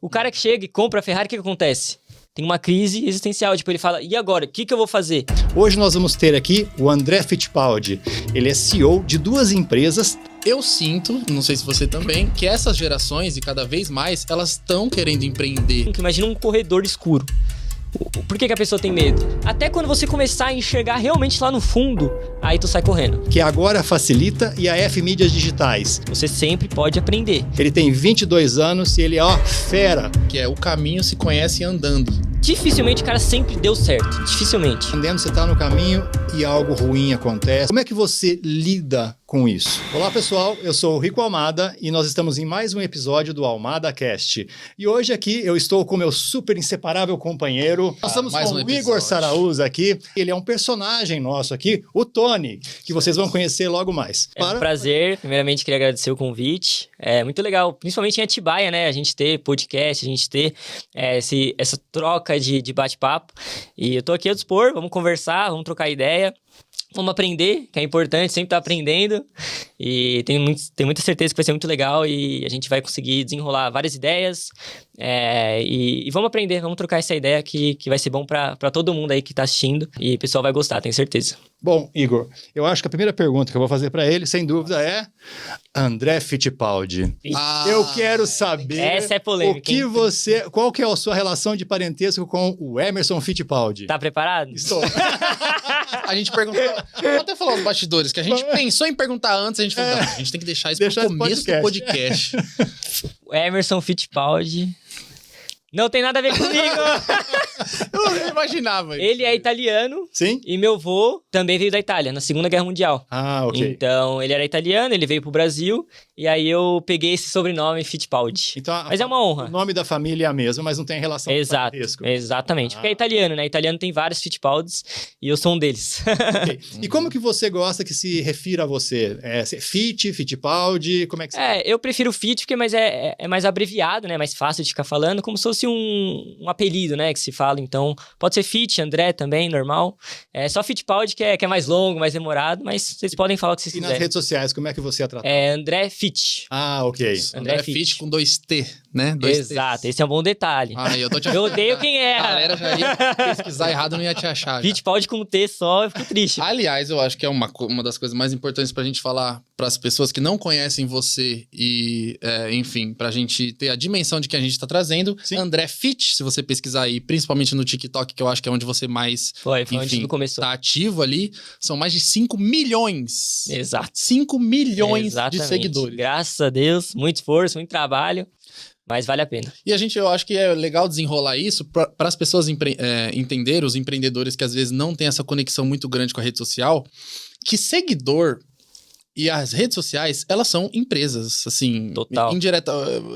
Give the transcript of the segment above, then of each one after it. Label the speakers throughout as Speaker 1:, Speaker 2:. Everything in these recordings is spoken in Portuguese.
Speaker 1: O cara que chega e compra a Ferrari, o que acontece? Tem uma crise existencial, tipo, ele fala, e agora? O que eu vou fazer?
Speaker 2: Hoje nós vamos ter aqui o André Fittipaldi. Ele é CEO de 2 empresas.
Speaker 3: Eu sinto, não sei se você também, que essas gerações, e cada vez mais, elas estão querendo empreender.
Speaker 1: Imagina um corredor escuro. Por que a pessoa tem medo? Até quando você começar a enxergar realmente lá no fundo, aí tu sai correndo.
Speaker 2: Que agora facilita, e a F Mídias Digitais.
Speaker 1: Você sempre pode aprender.
Speaker 2: Ele tem 22 anos e ele é, fera.
Speaker 3: Que é o caminho se conhece andando.
Speaker 1: Dificilmente o cara sempre deu certo. Dificilmente.
Speaker 2: Entendendo, você tá no caminho e algo ruim acontece. Como é que você lida com isso? Olá, pessoal. Eu sou o Rico Almada e nós estamos em mais um episódio do Almada Cast. E hoje aqui eu estou com meu super inseparável companheiro. Nós estamos com o Igor Saraúza aqui. Ele é um personagem nosso aqui, o Tony, que vocês vão conhecer logo mais.
Speaker 1: É um prazer. Primeiramente, queria agradecer o convite. É muito legal, principalmente em Atibaia, né? A gente ter podcast, a gente ter essa troca de bate-papo. E eu tô aqui a dispor, vamos conversar, vamos trocar ideia. Vamos aprender, que é importante, sempre tá aprendendo. E tenho muita certeza que vai ser muito legal e a gente vai conseguir desenrolar várias ideias. E vamos aprender, vamos trocar essa ideia que vai ser bom pra todo mundo aí que tá assistindo. E o pessoal vai gostar, tenho certeza.
Speaker 2: Bom, Igor, eu acho que a primeira pergunta que eu vou fazer pra ele, sem dúvida, é André Fittipaldi. Eu quero saber
Speaker 1: essa é polêmica,
Speaker 2: qual que é a sua relação de parentesco com o Emerson Fittipaldi?
Speaker 1: Tá preparado?
Speaker 2: Estou.
Speaker 3: A gente perguntou, vou até falar os bastidores, que a gente pensou em perguntar antes, a gente falou, não, a gente tem que deixar isso pro começo do podcast.
Speaker 1: O Emerson Fittipaldi não tem nada a ver comigo.
Speaker 3: Eu imaginava isso.
Speaker 1: Ele é italiano.
Speaker 2: Sim?
Speaker 1: E meu avô também veio da Itália, na Segunda Guerra Mundial.
Speaker 2: Ah, ok.
Speaker 1: Então, ele era italiano, ele veio pro Brasil. E aí, eu peguei esse sobrenome Fittipaldi.
Speaker 2: Então,
Speaker 1: mas é uma honra.
Speaker 2: O nome da família é a mesma, mas não tem relação com parentesco.
Speaker 1: Exatamente. Porque é italiano, né? Italiano tem vários Fittipaldis. E eu sou um deles.
Speaker 2: Okay. E como que você gosta que se refira a você? Fittipaldi, como é que você...
Speaker 1: eu prefiro Fitt, porque é mais abreviado, né? Mais fácil de ficar falando, como se fosse um apelido, né? Que se fala, então... Pode ser Fitt, André também, normal. É só Fittipaldi que é mais longo, mais demorado, mas vocês podem falar o que vocês quiserem.
Speaker 2: E nas redes sociais, como é que você é tratado?
Speaker 1: André Fitt.
Speaker 2: Ah, ok.
Speaker 3: André Fitt com 2 T, né?
Speaker 1: Exato, esse é um bom detalhe.
Speaker 3: Eu
Speaker 1: odeio quem erra.
Speaker 3: A galera já ia pesquisar errado, não ia te achar.
Speaker 1: Fittipaldi com T só, eu fico triste.
Speaker 3: Aliás, eu acho que é uma das coisas mais importantes pra gente falar pras pessoas que não conhecem você e, enfim, pra gente ter a dimensão de que a gente tá trazendo.
Speaker 2: Sim.
Speaker 3: André Fitt, se você pesquisar aí, principalmente no TikTok, que eu acho que é onde você mais,
Speaker 1: foi onde começou.
Speaker 3: Tá ativo ali, são mais de 5 milhões.
Speaker 1: Exato.
Speaker 3: 5 milhões
Speaker 1: Exatamente.
Speaker 3: de seguidores.
Speaker 1: Graças a Deus, muito esforço, muito trabalho, mas vale a pena.
Speaker 3: E eu acho que é legal desenrolar isso para as pessoas entenderem, os empreendedores que às vezes não têm essa conexão muito grande com a rede social, que seguidor e as redes sociais, elas são empresas, assim...
Speaker 1: Total.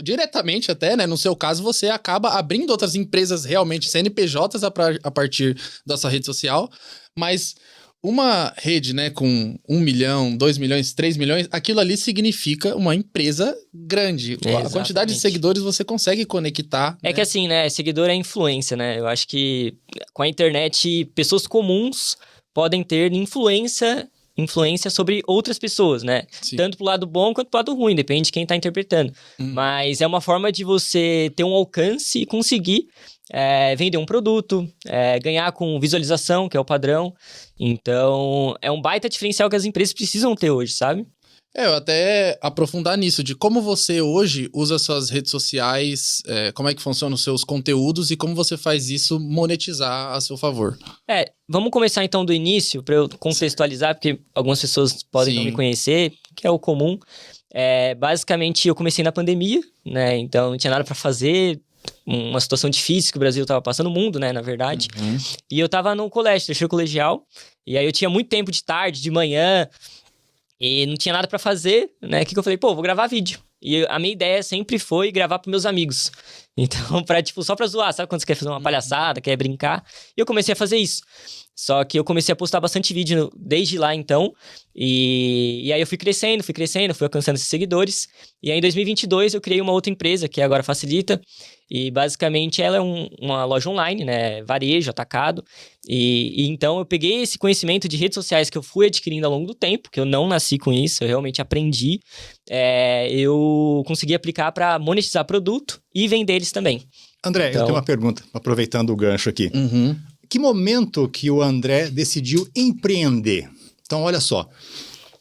Speaker 3: Diretamente até, né? No seu caso, você acaba abrindo outras empresas realmente, CNPJs a partir da sua rede social, mas... Uma rede, né, com 1 milhão, 2 milhões, 3 milhões, aquilo ali significa uma empresa grande.
Speaker 1: Exatamente.
Speaker 3: A quantidade de seguidores você consegue conectar.
Speaker 1: É, né? Que assim, né, seguidor é influência, né? Eu acho que com a internet, pessoas comuns podem ter influência sobre outras pessoas, né?
Speaker 3: Sim.
Speaker 1: Tanto pro lado bom quanto pro lado ruim, depende de quem tá interpretando. Mas é uma forma de você ter um alcance e conseguir vender um produto, ganhar com visualização, que é o padrão. Então, é um baita diferencial que as empresas precisam ter hoje, sabe?
Speaker 3: Eu até aprofundar nisso, de como você hoje usa suas redes sociais, como é que funcionam os seus conteúdos e como você faz isso monetizar a seu favor.
Speaker 1: Vamos começar então do início, para eu contextualizar, porque algumas pessoas podem não me conhecer, que é o comum. Basicamente, eu comecei na pandemia, né? Então, não tinha nada para fazer, uma situação difícil que o Brasil estava passando, o mundo, né, na verdade. E eu tava no colégio, terceiro colegial, e aí eu tinha muito tempo de tarde, de manhã, e não tinha nada pra fazer, né? O que eu falei? Vou gravar vídeo. E a minha ideia sempre foi gravar pros meus amigos. Então, só pra zoar, sabe quando você quer fazer uma palhaçada, quer brincar? E eu comecei a fazer isso. Só que eu comecei a postar bastante vídeo desde lá, então. E aí eu fui crescendo, fui alcançando esses seguidores. E aí em 2022 eu criei uma outra empresa, que agora Facilita. E basicamente ela é uma loja online, né? Varejo, atacado. E então eu peguei esse conhecimento de redes sociais que eu fui adquirindo ao longo do tempo, que eu não nasci com isso, eu realmente aprendi. Eu consegui aplicar para monetizar produto e vender eles também.
Speaker 2: André, eu tenho uma pergunta, aproveitando o gancho aqui. Que momento que o André decidiu empreender? Então, olha só.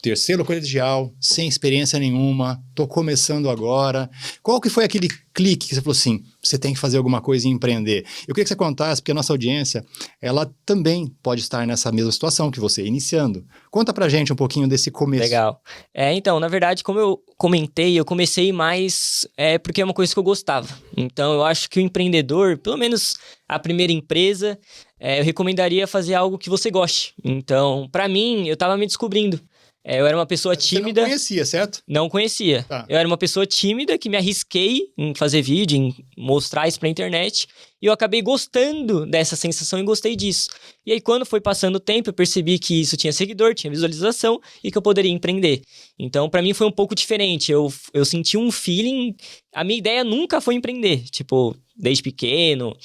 Speaker 2: Terceiro colegial, sem experiência nenhuma, tô começando agora. Qual que foi aquele clique que você falou assim, você tem que fazer alguma coisa e empreender? Eu queria que você contasse, porque a nossa audiência, ela também pode estar nessa mesma situação que você, iniciando. Conta pra gente um pouquinho desse começo.
Speaker 1: Legal. Então, na verdade, como eu comentei, eu comecei mais porque é uma coisa que eu gostava. Então, eu acho que o empreendedor, pelo menos a primeira empresa, eu recomendaria fazer algo que você goste. Então, pra mim, eu tava me descobrindo. Eu era uma pessoa tímida.
Speaker 2: Você não conhecia, certo?
Speaker 1: Não conhecia.
Speaker 2: Tá.
Speaker 1: Eu era uma pessoa tímida que me arrisquei em fazer vídeo, em mostrar isso pra internet. E eu acabei gostando dessa sensação e gostei disso. E aí, quando foi passando o tempo, eu percebi que isso tinha seguidor, tinha visualização e que eu poderia empreender. Então, pra mim foi um pouco diferente. Eu senti um feeling. A minha ideia nunca foi empreender. Tipo, desde pequeno.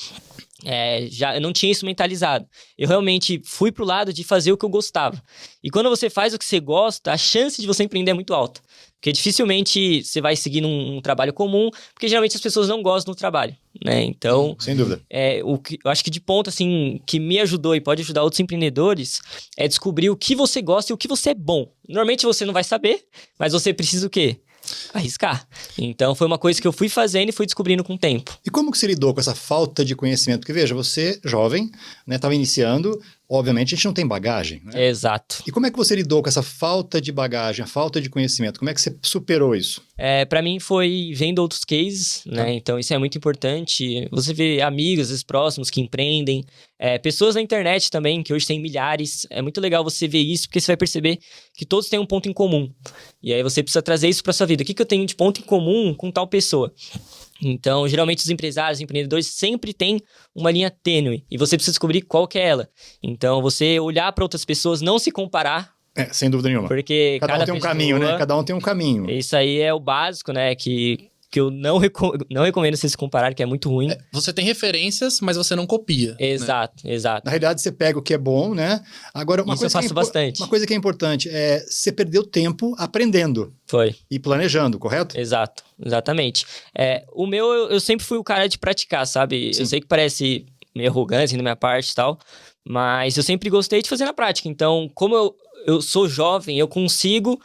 Speaker 1: Eu não tinha isso mentalizado. Eu realmente fui pro lado de fazer o que eu gostava. E quando você faz o que você gosta, a chance de você empreender é muito alta. Porque dificilmente você vai seguir num trabalho comum, porque geralmente as pessoas não gostam do trabalho, né? Então,
Speaker 2: sem dúvida.
Speaker 1: Eu acho que de ponto, assim, que me ajudou e pode ajudar outros empreendedores, é descobrir o que você gosta e o que você é bom. Normalmente você não vai saber, mas você precisa o quê? Arriscar. Então, foi uma coisa que eu fui fazendo e fui descobrindo com o tempo.
Speaker 2: E como que você lidou com essa falta de conhecimento? Porque, veja, você, jovem, né, estava iniciando, obviamente a gente não tem bagagem, né?
Speaker 1: Exato.
Speaker 2: E como é que você lidou com essa falta de bagagem, a falta de conhecimento? Como é que você superou isso?
Speaker 1: Pra mim foi vendo outros cases, né? Então isso é muito importante. Você vê amigos, às vezes próximos, que empreendem. Pessoas na internet também, que hoje tem milhares. É muito legal você ver isso, porque você vai perceber que todos têm um ponto em comum. E aí você precisa trazer isso pra sua vida. O que eu tenho de ponto em comum com tal pessoa? Então, geralmente os empresários, os empreendedores sempre têm uma linha tênue. E você precisa descobrir qual que é ela. Então, você olhar para outras pessoas, não se comparar.
Speaker 2: Sem dúvida nenhuma.
Speaker 1: Porque
Speaker 2: cada um tem um caminho, né? Cada um tem um caminho.
Speaker 1: Isso aí é o básico, né? Que eu não recomendo vocês se comparar, que é muito ruim.
Speaker 3: Você tem referências, mas você não copia.
Speaker 1: Exato,
Speaker 3: né?
Speaker 1: Exato.
Speaker 2: Na realidade, você pega o que é bom, né? Agora,
Speaker 1: Isso eu faço bastante.
Speaker 2: Uma coisa que é importante é você perdeu tempo aprendendo.
Speaker 1: Foi.
Speaker 2: E planejando, correto?
Speaker 1: Exato, exatamente. O meu, eu sempre fui o cara de praticar, sabe?
Speaker 2: Sim.
Speaker 1: Eu sei que parece meio arrogante da minha parte e tal, mas eu sempre gostei de fazer na prática. Então, como eu sou jovem, eu consigo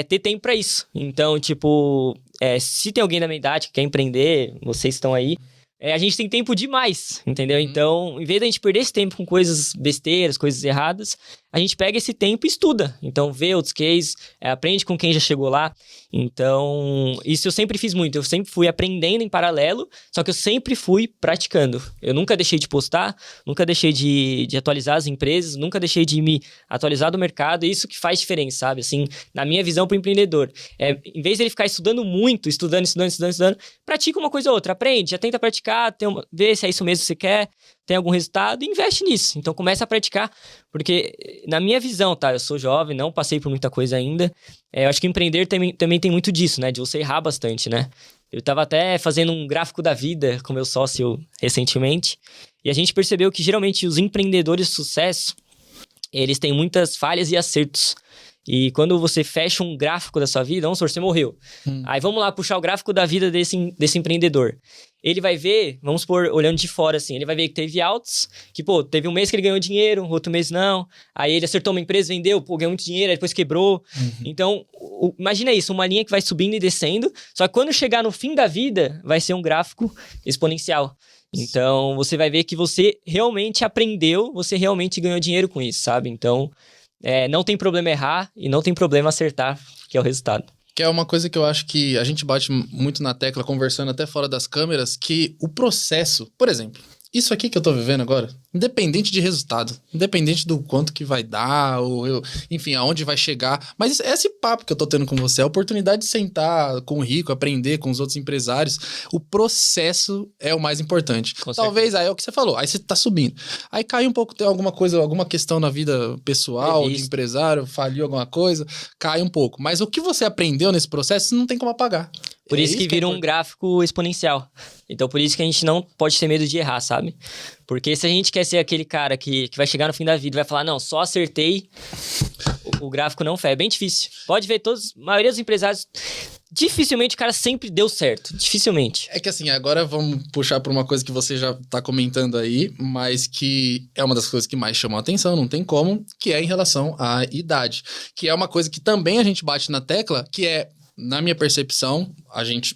Speaker 1: ter tempo pra isso. Então, tipo, se tem alguém da minha idade que quer empreender, vocês estão aí, a gente tem tempo demais, entendeu? Então, em vez da gente perder esse tempo com coisas besteiras, coisas erradas, a gente pega esse tempo e estuda. Então, vê outros cases, aprende com quem já chegou lá. Então, isso eu sempre fiz muito. Eu sempre fui aprendendo em paralelo, só que eu sempre fui praticando. Eu nunca deixei de postar, nunca deixei de atualizar as empresas, nunca deixei de me atualizar do mercado. Isso que faz diferença, sabe? Assim, na minha visão para o empreendedor. Em vez de ele ficar estudando muito, estudando, pratica uma coisa ou outra. Aprende, já tenta praticar, vê se é isso mesmo que você quer, tem algum resultado e investe nisso. Então, começa a praticar, porque na minha visão, tá? Eu sou jovem, não passei por muita coisa ainda. Eu acho que empreender também tem muito disso, né? De você errar bastante, né? Eu tava até fazendo um gráfico da vida com meu sócio recentemente, e a gente percebeu que geralmente os empreendedores de sucesso, eles têm muitas falhas e acertos. E quando você fecha um gráfico da sua vida, vamos supor, você morreu. Aí vamos lá puxar o gráfico da vida desse empreendedor. Ele vai ver, vamos supor, olhando de fora assim, ele vai ver que teve altos, que pô, teve um mês que ele ganhou dinheiro, outro mês não. Aí ele acertou uma empresa, vendeu, pô, ganhou muito dinheiro, aí depois quebrou. Então, imagina isso, uma linha que vai subindo e descendo, só que quando chegar no fim da vida, vai ser um gráfico exponencial. Então, você vai ver que você realmente aprendeu, você realmente ganhou dinheiro com isso, sabe? Então, não tem problema errar e não tem problema acertar, que é o resultado.
Speaker 3: Que é uma coisa que eu acho que a gente bate muito na tecla, conversando até fora das câmeras, que o processo, por exemplo, isso aqui que eu tô vivendo agora, independente de resultado, independente do quanto que vai dar, enfim, aonde vai chegar, mas esse papo que eu tô tendo com você, a oportunidade de sentar com o Rico, aprender com os outros empresários, o processo é o mais importante. Talvez, aí é o que você falou, aí você tá subindo. Aí cai um pouco, tem alguma coisa, alguma questão na vida pessoal, de empresário, faliu alguma coisa, cai um pouco. Mas o que você aprendeu nesse processo, não tem como apagar.
Speaker 1: Por isso que vira um gráfico exponencial. Então, por isso que a gente não pode ter medo de errar, sabe? Porque se a gente quer ser aquele cara que vai chegar no fim da vida e vai falar, não, só acertei, o gráfico não fé. É bem difícil. Pode ver todos, a maioria dos empresários, dificilmente o cara sempre deu certo. Dificilmente.
Speaker 3: É que assim, agora vamos puxar para uma coisa que você já tá comentando aí, mas que é uma das coisas que mais chamam a atenção, não tem como, que é em relação à idade. Que é uma coisa que também a gente bate na tecla, que é, na minha percepção,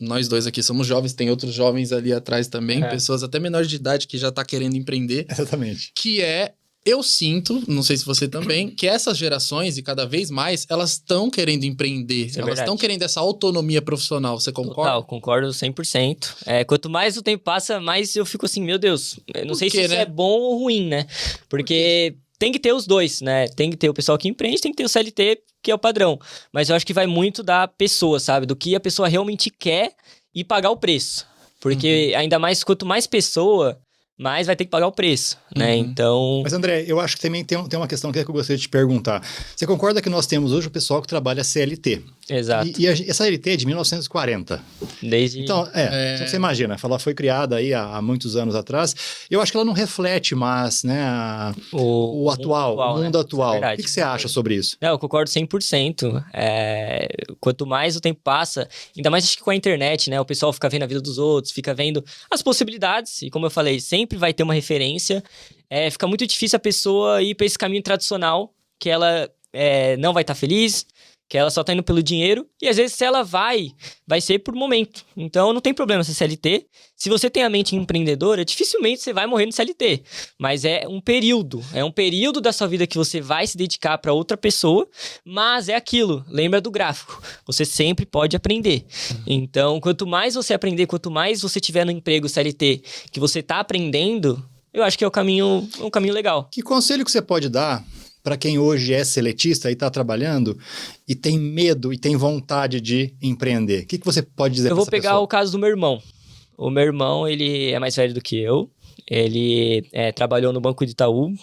Speaker 3: nós dois aqui somos jovens, tem outros jovens ali atrás também, pessoas até menores de idade que já tá querendo empreender.
Speaker 2: Exatamente.
Speaker 3: Que é, eu sinto, não sei se você também, que essas gerações, e cada vez mais, elas estão querendo empreender. Elas estão querendo essa autonomia profissional. Você concorda?
Speaker 1: Total, concordo 100%. Quanto mais o tempo passa, mais eu fico assim, meu Deus, eu não sei se isso é bom ou ruim, né? Porque tem que ter os dois, né? Tem que ter o pessoal que empreende, tem que ter o CLT, que é o padrão. Mas eu acho que vai muito da pessoa, sabe? Do que a pessoa realmente quer e pagar o preço. Porque ainda mais, quanto mais pessoa, mais vai ter que pagar o preço, né? Então...
Speaker 2: Mas, André, eu acho que também tem uma questão que eu gostaria de te perguntar. Você concorda que nós temos hoje o pessoal que trabalha CLT?
Speaker 1: Exato.
Speaker 2: E essa CLT é de 1940.
Speaker 1: Desde...
Speaker 2: Então, você imagina, ela foi criada aí há muitos anos atrás. Eu acho que ela não reflete mais, né, o mundo atual.
Speaker 1: É
Speaker 2: o que você acha sobre isso?
Speaker 1: Não, eu concordo 100%. Quanto mais o tempo passa, ainda mais acho que com a internet, né? O pessoal fica vendo a vida dos outros, fica vendo as possibilidades. E como eu falei, sempre vai ter uma referência. Fica muito difícil a pessoa ir para esse caminho tradicional, que ela não vai estar feliz, que ela só tá indo pelo dinheiro, e às vezes se ela vai ser por momento. Então não tem problema ser CLT. Se você tem a mente empreendedora, dificilmente você vai morrer no CLT. Mas é um período da sua vida que você vai se dedicar para outra pessoa, mas é aquilo, lembra do gráfico. Você sempre pode aprender. Então, quanto mais você aprender, quanto mais você tiver no emprego CLT que você tá aprendendo, eu acho que é um caminho legal.
Speaker 2: Que conselho que você pode dar para quem hoje é seletista e está trabalhando e tem medo e tem vontade de empreender? O que você pode dizer para essa pessoa?
Speaker 1: Eu vou pegar o caso do meu irmão. O meu irmão, ele é mais velho do que eu. Ele trabalhou no Banco de Itaú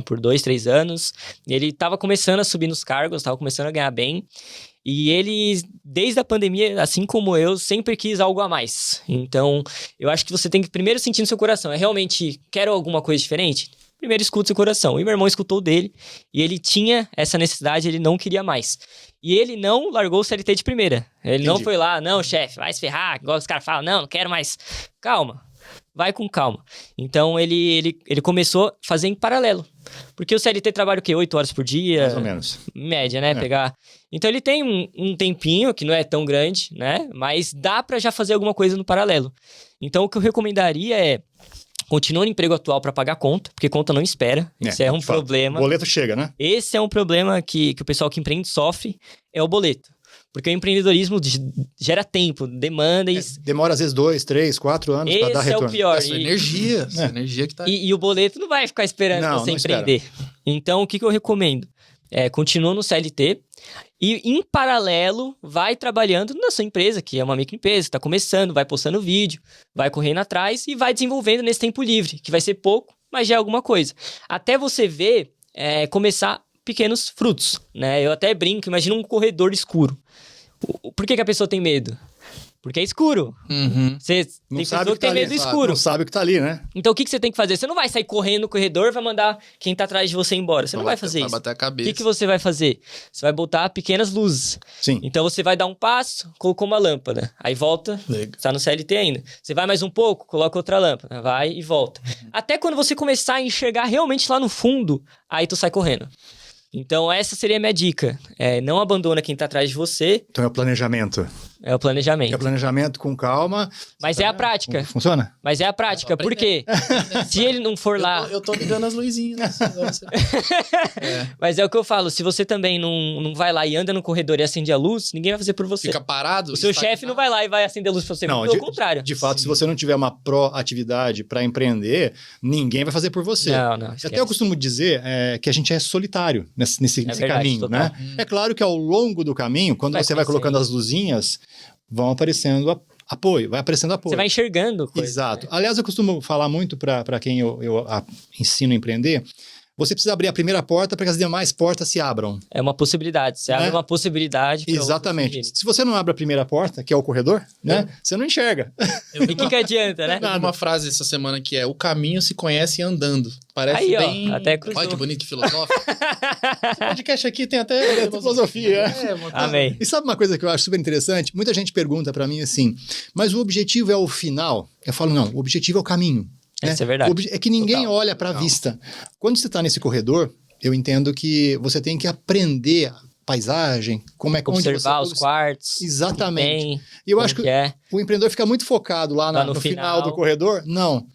Speaker 1: por 2-3 anos. Ele estava começando a subir nos cargos, estava começando a ganhar bem. E ele, desde a pandemia, assim como eu, sempre quis algo a mais. Então, eu acho que você tem que primeiro sentir no seu coração. Realmente, quero alguma coisa diferente? Primeiro escuta seu coração. E meu irmão escutou dele, e ele tinha essa necessidade, ele não queria mais. E ele não largou o CLT de primeira. Ele não foi lá, não, chefe, vai se ferrar, igual os caras falam, não quero mais. Calma, vai com calma. Então, ele começou a fazer em paralelo. Porque o CLT trabalha o quê? 8 horas por dia?
Speaker 2: Mais ou menos.
Speaker 1: Em média, né? Então, ele tem um tempinho, que não é tão grande, né? Mas dá pra já fazer alguma coisa no paralelo. Então, o que eu recomendaria é continua no emprego atual para pagar conta, porque conta não espera. Isso é um problema.
Speaker 2: O boleto chega, né?
Speaker 1: Esse é um problema que o pessoal que empreende sofre, é o boleto. Porque o empreendedorismo gera tempo, demanda e...
Speaker 2: demora às vezes 2, 3, 4 anos para dar retorno.
Speaker 1: Esse é o pior.
Speaker 3: Sua energia que tá...
Speaker 1: E o boleto não vai ficar esperando você empreender. Então, o que eu recomendo? Continua no CLT e, em paralelo, vai trabalhando na sua empresa, que é uma microempresa, que está começando, vai postando vídeo, vai correndo atrás e vai desenvolvendo nesse tempo livre, que vai ser pouco, mas já é alguma coisa. Até você ver começar pequenos frutos, né? Eu até brinco, imagina um corredor escuro. Por que a pessoa tem medo? Porque é escuro. Você tem pessoa que tem medo do escuro.
Speaker 2: Não sabe o que tá ali, né?
Speaker 1: Então, o que você tem que fazer? Você não vai sair correndo no corredor e vai mandar quem tá atrás de você embora. Você não vai fazer isso.
Speaker 3: Vai bater a cabeça.
Speaker 1: O que você vai fazer? Você vai botar pequenas luzes.
Speaker 2: Sim.
Speaker 1: Então, você vai dar um passo, colocou uma lâmpada. Aí volta, tá no CLT ainda. Você vai mais um pouco, coloca outra lâmpada. Vai e volta. Até quando você começar a enxergar realmente lá no fundo, aí tu sai correndo. Então, essa seria a minha dica. Não abandona quem tá atrás de você.
Speaker 2: Então é o planejamento.
Speaker 1: É o planejamento.
Speaker 2: É o planejamento com calma.
Speaker 1: Mas é a prática.
Speaker 2: Funciona?
Speaker 1: Mas é a prática. Por quê? Se ele não for lá...
Speaker 3: Eu tô ligando as luzinhas.
Speaker 1: Mas é o que eu falo. Se você também não vai lá e anda no corredor e acende a luz, ninguém vai fazer por você.
Speaker 3: Fica parado.
Speaker 1: O seu chefe não vai lá e vai acender a luz pra você.
Speaker 2: Não,
Speaker 1: pelo contrário.
Speaker 2: De fato, se você não tiver uma proatividade para empreender, ninguém vai fazer por você.
Speaker 1: Não.
Speaker 2: Até eu costumo dizer que a gente é solitário nesse
Speaker 1: verdade,
Speaker 2: caminho,
Speaker 1: total.
Speaker 2: né? É claro que ao longo do caminho, quando você vai colocando as luzinhas, vão aparecendo apoio, vai aparecendo apoio.
Speaker 1: Você vai enxergando coisa.
Speaker 2: Exato. Aliás, eu costumo falar muito para quem eu ensino a empreender, você precisa abrir a primeira porta para que as demais portas se abram.
Speaker 1: É uma possibilidade. Você abre uma possibilidade.
Speaker 2: Exatamente. Se você não abre a primeira porta, que é o corredor, né? Você não enxerga.
Speaker 1: E o que adianta, né?
Speaker 3: Eu vi uma frase essa semana que é: o caminho se conhece andando. Parece
Speaker 1: Aí,
Speaker 3: bem...
Speaker 1: até cruzou.
Speaker 3: Olha que bonito, filosófico. Esse podcast aqui tem até
Speaker 2: filosofia.
Speaker 1: Amém.
Speaker 2: E sabe uma coisa que eu acho super interessante? Muita gente pergunta para mim assim, mas o objetivo é o final? Eu falo, não, o objetivo é o caminho.
Speaker 1: Isso é verdade.
Speaker 2: É que ninguém olha para a vista. Quando você está nesse corredor, eu entendo que você tem que aprender a paisagem, como é que
Speaker 1: observar os quartos.
Speaker 2: Exatamente. E eu acho que o empreendedor fica muito focado lá no final do corredor. Não.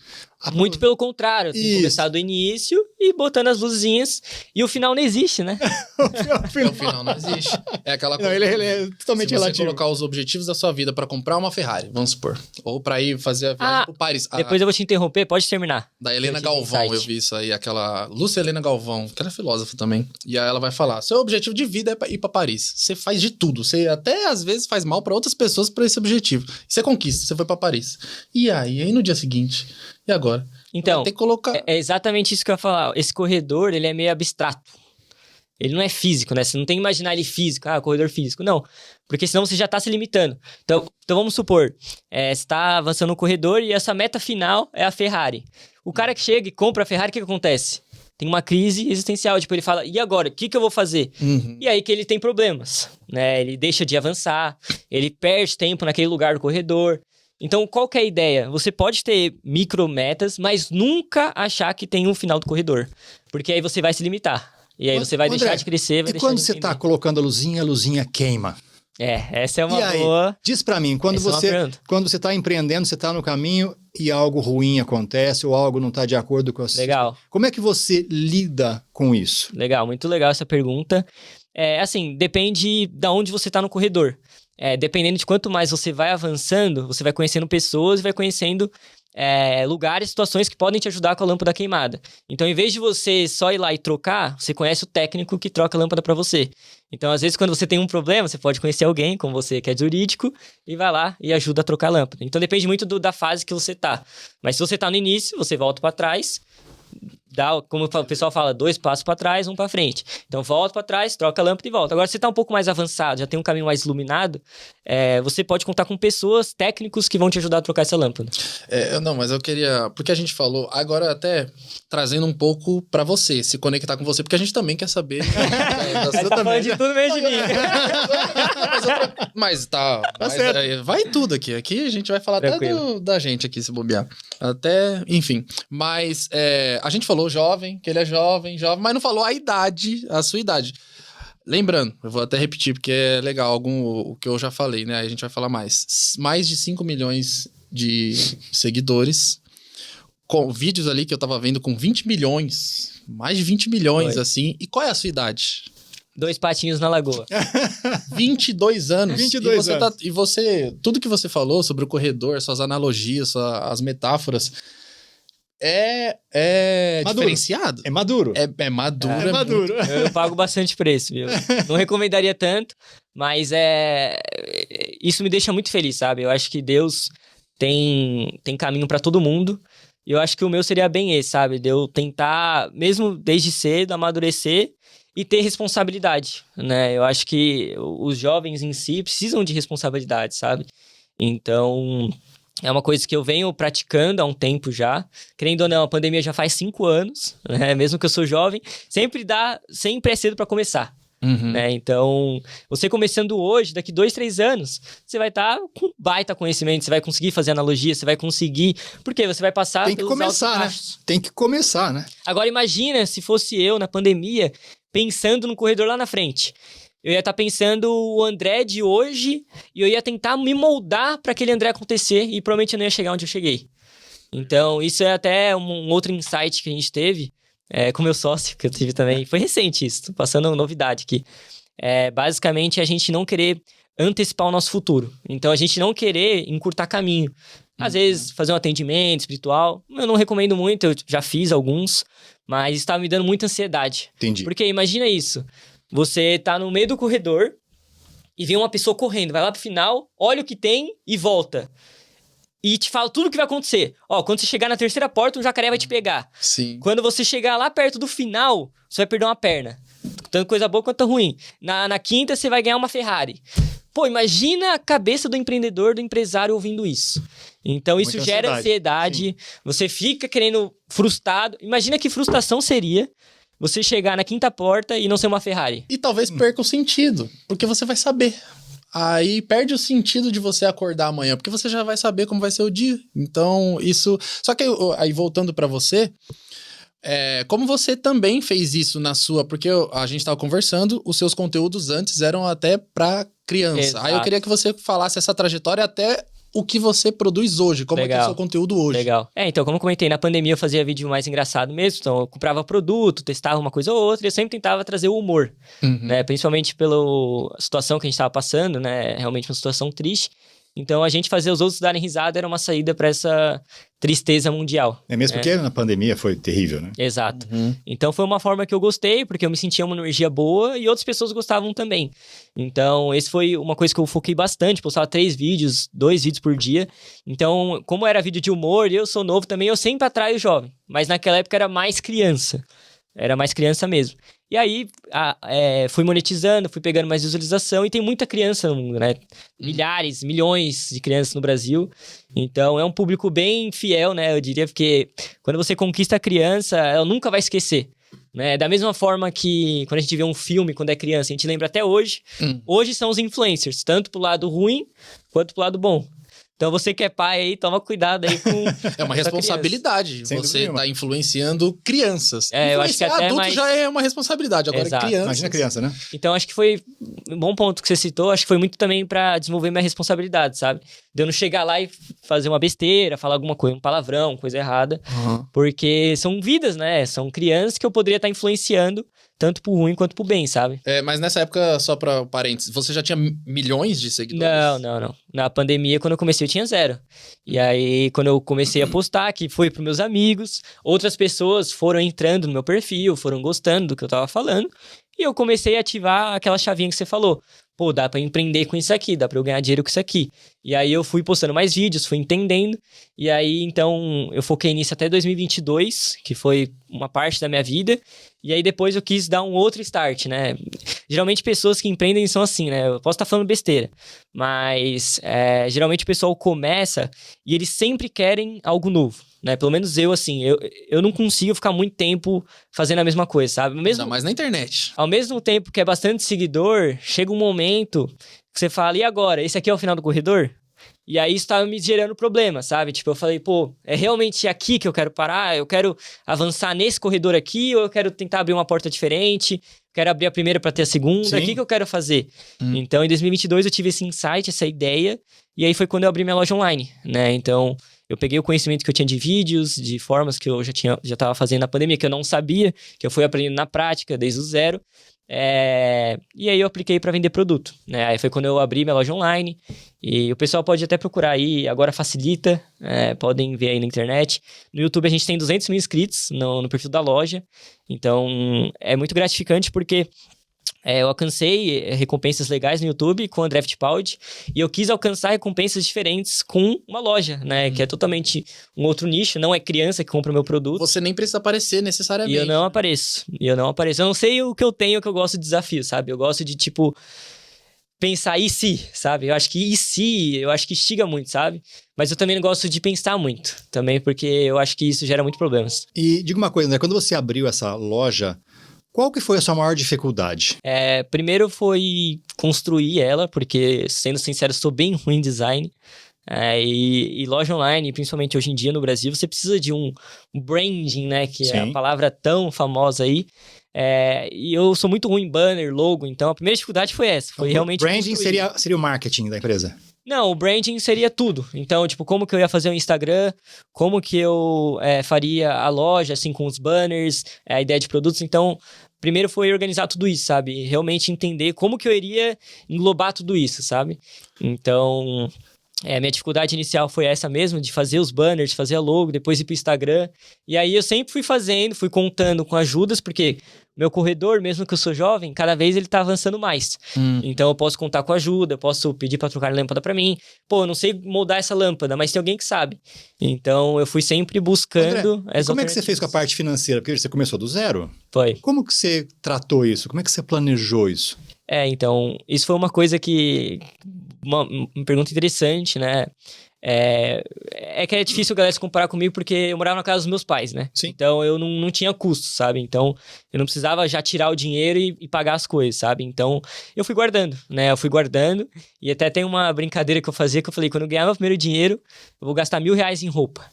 Speaker 1: Muito pelo contrário, tem que começar do início e botando as luzinhas. E o final não existe, né?
Speaker 3: O final não existe. É aquela coisa.
Speaker 2: Não, ele é totalmente relativo.
Speaker 3: Se você colocar os objetivos da sua vida para comprar uma Ferrari, vamos supor, ou para ir fazer a viagem pro Paris.
Speaker 1: Depois eu vou te interromper, pode terminar.
Speaker 3: Da Helena Galvão, eu vi isso aí, aquela Lúcia Helena Galvão, que ela é filósofa também. E aí ela vai falar: seu objetivo de vida é ir para Paris. Você faz de tudo. Você até às vezes faz mal para outras pessoas para esse objetivo. Você conquista, você foi para Paris. E aí no dia seguinte? E agora?
Speaker 1: Então,
Speaker 3: tem que colocar...
Speaker 1: é exatamente isso que eu ia falar. Esse corredor, ele é meio abstrato. Ele não é físico, né? Você não tem que imaginar ele físico. Corredor físico. Não. Porque senão você já tá se limitando. Então vamos supor, você tá avançando no corredor e essa meta final é a Ferrari. O cara que chega e compra a Ferrari, o que acontece? Tem uma crise existencial. Tipo, ele fala, e agora? O que eu vou fazer? E aí que ele tem problemas, né? Ele deixa de avançar, ele perde tempo naquele lugar do corredor. Então, qual que é a ideia? Você pode ter micrometas, mas nunca achar que tem um final do corredor. Porque aí você vai se limitar. E aí você vai deixar de crescer, vai deixar de
Speaker 2: quando você está colocando a luzinha queima.
Speaker 1: Essa é uma
Speaker 2: e aí,
Speaker 1: boa...
Speaker 2: Diz para mim, quando você está empreendendo, você está no caminho e algo ruim acontece ou algo não está de acordo com a sua...
Speaker 1: Legal.
Speaker 2: Como é que você lida com isso?
Speaker 1: Legal, muito legal essa pergunta. Assim, depende de onde você está no corredor. Dependendo de quanto mais você vai avançando, você vai conhecendo pessoas e vai conhecendo lugares, situações que podem te ajudar com a lâmpada queimada. Então, em vez de você só ir lá e trocar, você conhece o técnico que troca a lâmpada para você. Então, às vezes, quando você tem um problema, você pode conhecer alguém, como você que é jurídico, e vai lá e ajuda a trocar a lâmpada. Então, depende muito da fase que você tá. Mas se você tá no início, você volta para trás, dá, como o pessoal fala, 2 passos para trás, 1 para frente. Então, volta para trás, troca a lâmpada e volta. Agora, se você tá um pouco mais avançado, já tem um caminho mais iluminado, você pode contar com pessoas, técnicos que vão te ajudar a trocar essa lâmpada.
Speaker 3: Não, mas eu queria... Porque a gente falou, agora até trazendo um pouco para você, se conectar com você, porque a gente também quer saber...
Speaker 1: Você tá falando de tudo mesmo de mim.
Speaker 3: Mas tá certo. Vai tudo aqui. Aqui a gente vai falar até da gente aqui, se bobear. Até, enfim. Mas a gente falou jovem, que ele é jovem, mas não falou a idade, a sua idade. Lembrando, eu vou até repetir, porque é legal o que eu já falei, né? Aí a gente vai falar mais. Mais de 5 milhões de seguidores, com vídeos ali que eu tava vendo com 20 milhões, mais de 20 milhões, assim. E qual é a sua idade?
Speaker 1: 2 patinhos na lagoa.
Speaker 3: 22 anos.
Speaker 2: 22 anos.
Speaker 3: E você, tudo que você falou sobre o corredor, suas analogias, as metáforas... É diferenciado.
Speaker 2: É maduro.
Speaker 3: É maduro.
Speaker 2: É maduro.
Speaker 1: Eu pago bastante preço, viu? Não recomendaria tanto, mas isso me deixa muito feliz, sabe? Eu acho que Deus tem caminho pra todo mundo. E eu acho que o meu seria bem esse, sabe? De eu tentar, mesmo desde cedo, amadurecer e ter responsabilidade, né? Eu acho que os jovens em si precisam de responsabilidade, sabe? Então... é uma coisa que eu venho praticando há um tempo já. Querendo ou não, a pandemia já faz 5 anos, né? Mesmo que eu sou jovem, sempre é cedo para começar. Né? Então, você começando hoje, daqui 2, 3 anos, você vai estar com baita conhecimento, você vai conseguir fazer analogia, você vai conseguir... Porque você vai passar
Speaker 2: Tem que começar, né? Tem que começar, né?
Speaker 1: Agora, imagina se fosse eu, na pandemia, pensando no corredor lá na frente. eu ia estar pensando o André de hoje e eu ia tentar me moldar para aquele André acontecer e provavelmente eu não ia chegar onde eu cheguei. Então, isso é até um outro insight que a gente teve com meu sócio, que eu tive também. Foi recente isso, tô passando novidade aqui. Basicamente, a gente não querer antecipar o nosso futuro. Então, a gente não querer encurtar caminho. Às vezes, fazer um atendimento espiritual, eu não recomendo muito, eu já fiz alguns, mas estava me dando muita ansiedade.
Speaker 2: Entendi.
Speaker 1: Porque imagina isso, você tá no meio do corredor e vem uma pessoa correndo, vai lá pro final, olha o que tem e volta. E te fala tudo o que vai acontecer. Ó, quando você chegar na terceira porta, um jacaré vai te pegar.
Speaker 3: Sim.
Speaker 1: Quando você chegar lá perto do final, você vai perder uma perna. Tanto coisa boa quanto ruim. Na quinta, você vai ganhar uma Ferrari. Pô, imagina a cabeça do empreendedor, do empresário ouvindo isso. Então, isso
Speaker 2: Muita
Speaker 1: gera ansiedade. Você fica querendo frustrado. Imagina que frustração seria você chegar na quinta porta e não ser uma Ferrari.
Speaker 3: E talvez perca o sentido, porque você vai saber. Aí perde o sentido de você acordar amanhã, porque você já vai saber como vai ser o dia. Então, isso... Só que aí voltando pra você, como você também fez isso na sua... Porque a gente tava conversando, os seus conteúdos antes eram até pra criança.
Speaker 1: Exato.
Speaker 3: Aí eu queria que você falasse essa trajetória até o que você produz hoje, como é que é o seu conteúdo hoje.
Speaker 1: Legal. Então, como eu comentei, na pandemia eu fazia vídeo mais engraçado mesmo, então eu comprava produto, testava uma coisa ou outra, e eu sempre tentava trazer o humor, né? Principalmente pela situação que a gente estava passando, né? Realmente uma situação triste. Então, a gente fazer os outros darem risada era uma saída para essa tristeza mundial.
Speaker 2: Mesmo porque na pandemia foi terrível, né?
Speaker 1: Exato. Então, foi uma forma que eu gostei, porque eu me sentia uma energia boa e outras pessoas gostavam também. Então, esse foi uma coisa que eu foquei bastante, postava 2 vídeos por dia. Então, como era vídeo de humor e eu sou novo também, eu sempre atraio jovem. Mas naquela época era mais criança. Era mais criança mesmo. E aí, fui monetizando, fui pegando mais visualização. E tem muita criança no mundo, né? Milhares, milhões de crianças no Brasil. Então, é um público bem fiel, né? Eu diria, porque quando você conquista a criança, ela nunca vai esquecer. Né? Da mesma forma que quando a gente vê um filme, quando é criança, a gente lembra até hoje. Hoje são os influencers, tanto pro lado ruim, quanto pro lado bom. Então, você que é pai aí, toma cuidado aí com...
Speaker 3: É uma responsabilidade.
Speaker 2: Sem
Speaker 3: Você
Speaker 2: dúvida
Speaker 3: tá influenciando crianças.
Speaker 1: Eu acho que até
Speaker 3: adulto
Speaker 1: mais...
Speaker 3: já é uma responsabilidade. Agora,
Speaker 1: Exato.
Speaker 3: criança...
Speaker 2: Imagina a criança, né?
Speaker 1: Então, acho que foi um bom ponto que você citou. Acho que foi muito também pra desenvolver minha responsabilidade, sabe? De eu não chegar lá e fazer uma besteira, falar alguma coisa, um palavrão, coisa errada. Porque são vidas, né? São crianças que eu poderia estar influenciando tanto pro ruim quanto pro bem, sabe?
Speaker 3: Mas nessa época, só pra parênteses, você já tinha milhões de seguidores?
Speaker 1: Não. Na pandemia, quando eu comecei, eu tinha 0. E aí, quando eu comecei a postar, que foi pros meus amigos, outras pessoas foram entrando no meu perfil, foram gostando do que eu tava falando, e eu comecei a ativar aquela chavinha que você falou. Pô, dá pra empreender com isso aqui, dá pra eu ganhar dinheiro com isso aqui. E aí eu fui postando mais vídeos, fui entendendo. E aí, então, eu foquei nisso até 2022, que foi uma parte da minha vida. E aí depois eu quis dar um outro start, né? Geralmente pessoas que empreendem são assim, né? Eu posso estar falando besteira, mas geralmente o pessoal começa e eles sempre querem algo novo, né? Pelo menos eu, assim, eu não consigo ficar muito tempo fazendo a mesma coisa, sabe?
Speaker 3: Ainda mais na internet.
Speaker 1: Ao mesmo tempo que é bastante seguidor, chega um momento que você fala, e agora? Esse aqui é o final do corredor? E aí isso tava me gerando problema, sabe? Tipo, eu falei, pô, é realmente aqui que eu quero parar? Eu quero avançar nesse corredor aqui? Ou eu quero tentar abrir uma porta diferente? Quero abrir a primeira para ter a segunda?
Speaker 2: Sim.
Speaker 1: O que eu quero fazer? Então, em 2022, eu tive esse insight, essa ideia. E aí foi quando eu abri minha loja online, né? Então, eu peguei o conhecimento que eu tinha de vídeos, de formas que eu já tava fazendo na pandemia, que eu não sabia, que eu fui aprendendo na prática, desde o zero. E aí eu apliquei para vender produto, né? Aí foi quando eu abri minha loja online e o pessoal pode até procurar aí, agora facilita, podem ver aí na internet. No YouTube a gente tem 200 mil inscritos no perfil da loja, então é muito gratificante porque eu alcancei recompensas legais no YouTube com o André Fittipaldi e eu quis alcançar recompensas diferentes com uma loja, né? Que é totalmente um outro nicho, não é criança que compra o meu produto.
Speaker 3: Você nem precisa aparecer necessariamente.
Speaker 1: E eu não apareço. Eu não sei o que eu tenho, que eu gosto de desafio, sabe? Eu gosto de, tipo, pensar e se, sabe? Eu acho que eu acho que instiga muito, sabe? Mas eu também não gosto de pensar muito, também porque eu acho que isso gera muitos problemas.
Speaker 2: E diga uma coisa, André, quando você abriu essa loja, qual que foi a sua maior dificuldade?
Speaker 1: Primeiro foi construir ela, porque, sendo sincero, sou bem ruim em design. E loja online, principalmente hoje em dia no Brasil, você precisa de um branding, né? Que
Speaker 2: Sim.
Speaker 1: é a palavra tão famosa aí. E eu sou muito ruim em banner, logo, então a primeira dificuldade foi essa. Foi realmente
Speaker 2: branding
Speaker 1: construir.
Speaker 2: seria o marketing da empresa.
Speaker 1: Não, o branding seria tudo. Então, tipo, como que eu ia fazer o Instagram, como que eu faria a loja, assim, com os banners, a ideia de produtos. Então, primeiro foi organizar tudo isso, sabe? Realmente entender como que eu iria englobar tudo isso, sabe? Então, minha dificuldade inicial foi essa mesmo, de fazer os banners, fazer a logo, depois ir pro Instagram. E aí eu sempre fui fazendo, fui contando com ajudas, porque meu corredor, mesmo que eu sou jovem, cada vez ele tá avançando mais. Então eu posso contar com ajuda, posso pedir pra trocar lâmpada pra mim. Pô, eu não sei moldar essa lâmpada, mas tem alguém que sabe. Então eu fui sempre buscando
Speaker 2: André, como é que você fez com a parte financeira? Porque você começou do zero.
Speaker 1: Foi.
Speaker 2: Como que você tratou isso? Como é que você planejou isso?
Speaker 1: Então, isso foi uma coisa que... Uma pergunta interessante, né? Que é difícil a galera se comparar comigo porque eu morava na casa dos meus pais, né?
Speaker 2: Sim.
Speaker 1: Então eu não tinha custo, sabe? Então eu não precisava já tirar o dinheiro e pagar as coisas, sabe? Então eu fui guardando, né? Eu fui guardando e até tem uma brincadeira que eu fazia que eu falei, quando eu ganhar meu primeiro dinheiro, eu vou gastar R$1.000 em roupa.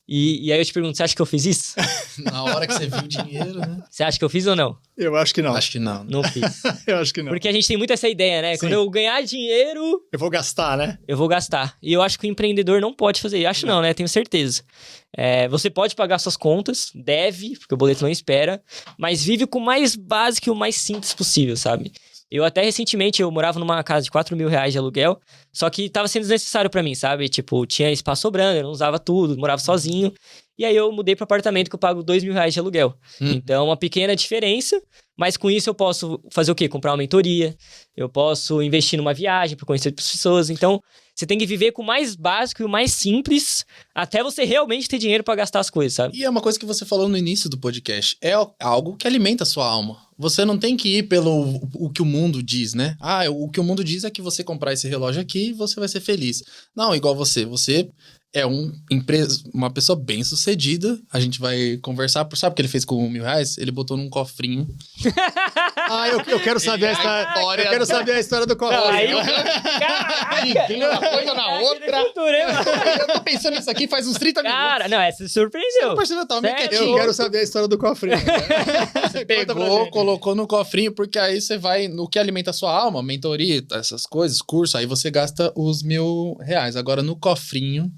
Speaker 1: E aí eu te pergunto, você acha que eu fiz isso?
Speaker 3: Na hora que você viu o dinheiro, né?
Speaker 1: Você acha que eu fiz ou não?
Speaker 2: Eu acho que não.
Speaker 3: Acho que não.
Speaker 1: Não fiz.
Speaker 2: Eu acho que não.
Speaker 1: Porque a gente tem muito essa ideia, né?
Speaker 2: Sim.
Speaker 1: Quando eu ganhar dinheiro...
Speaker 2: Eu vou gastar, né?
Speaker 1: Eu vou gastar. E eu acho que o empreendedor não pode fazer. Eu acho não, né? Tenho certeza. Você pode pagar suas contas, deve, porque o boleto não espera, mas vive com o mais básico e o mais simples possível, sabe? Eu até recentemente, eu morava numa casa de R$4.000 de aluguel, só que tava sendo desnecessário pra mim, sabe? Tipo, tinha espaço sobrando, eu não usava tudo, morava sozinho. E aí eu mudei pro apartamento que eu pago R$2.000 de aluguel. Então, uma pequena diferença, mas com isso eu posso fazer o quê? Comprar uma mentoria, eu posso investir numa viagem pra conhecer pessoas. Então, você tem que viver com o mais básico e o mais simples até você realmente ter dinheiro pra gastar as coisas, sabe?
Speaker 3: E é uma coisa que você falou no início do podcast. É algo que alimenta a sua alma. Você não tem que ir pelo o que o mundo diz, né? O que o mundo diz é que você comprar esse relógio aqui, você vai ser feliz. Não, igual você. Você é uma pessoa bem sucedida. A gente vai conversar. Sabe o que ele fez com R$1.000? Ele botou num cofrinho.
Speaker 2: Eu quero saber a história. Eu quero saber a história do cofrinho.
Speaker 1: Aí, caraca!
Speaker 3: Tem uma coisa na outra. Eu tô pensando nisso aqui faz uns 30 minutos.
Speaker 1: Cara, não, essa surpreendeu.
Speaker 3: Você não tava meio
Speaker 1: Sério?
Speaker 3: quietinho.
Speaker 2: Eu quero saber a história do cofrinho.
Speaker 3: Você pegou, colocou no cofrinho, porque aí você vai no que alimenta a sua alma, mentoria, essas coisas, curso, aí você gasta os R$1.000. Agora no cofrinho...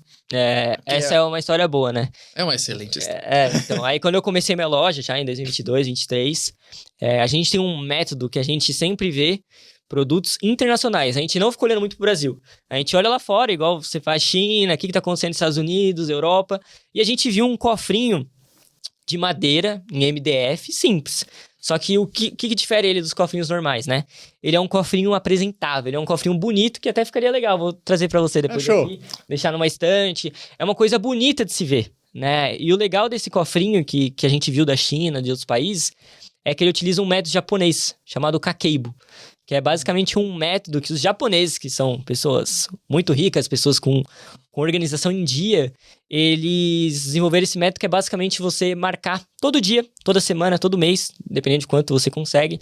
Speaker 1: Essa é uma história boa, né?
Speaker 3: É uma excelente história.
Speaker 1: Então, aí quando eu comecei minha loja, já em 2022, 2023, a gente tem um método que a gente sempre vê produtos internacionais. A gente não fica olhando muito pro Brasil. A gente olha lá fora, igual você faz China, o que tá acontecendo nos Estados Unidos, Europa, e a gente viu um cofrinho de madeira em MDF simples. Só que o que difere ele dos cofrinhos normais, né? Ele é um cofrinho apresentável, ele é um cofrinho bonito que até ficaria legal. Vou trazer pra você depois aqui, deixar numa estante. É uma coisa bonita de se ver, né? E o legal desse cofrinho que a gente viu da China, de outros países, é que ele utiliza um método japonês chamado Kakeibo, que é basicamente um método que os japoneses, que são pessoas muito ricas, pessoas com organização em dia, eles desenvolveram esse método que é basicamente você marcar todo dia, toda semana, todo mês, dependendo de quanto você consegue,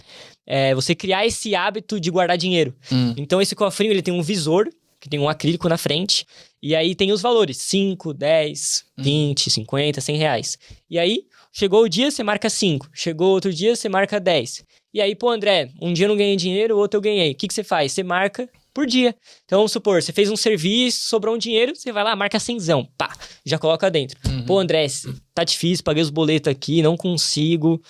Speaker 1: você criar esse hábito de guardar dinheiro. Então esse cofrinho, ele tem um visor, que tem um acrílico na frente, e aí tem os valores, 5, 10, 20, 50, R$100. E aí, chegou o dia, você marca 5. Chegou outro dia, você marca 10. E aí, pô, André, um dia eu não ganhei dinheiro, o outro eu ganhei. O que você faz? Você marca por dia. Então, vamos supor, você fez um serviço, sobrou um dinheiro, você vai lá, marca 100zão, pá, já coloca dentro. Pô, André, tá difícil, paguei os boletos aqui, não consigo,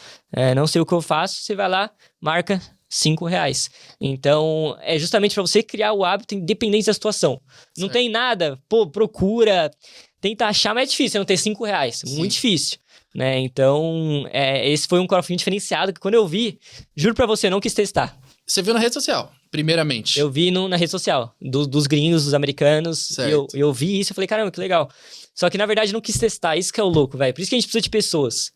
Speaker 1: não sei o que eu faço. Você vai lá, marca R$5. Então, é justamente para você criar o hábito independente da situação. Não tem nada, pô, procura, tenta achar, mas é difícil, não ter R$5. Muito difícil. Né? Então, esse foi um crowdfunding diferenciado que quando eu vi, juro pra você, não quis testar.
Speaker 3: Você viu na rede social, primeiramente?
Speaker 1: Eu vi na rede social, dos gringos, dos americanos, e eu vi isso e falei, caramba, que legal. Só que, na verdade, não quis testar, isso que é o louco, velho. Por isso que a gente precisa de pessoas.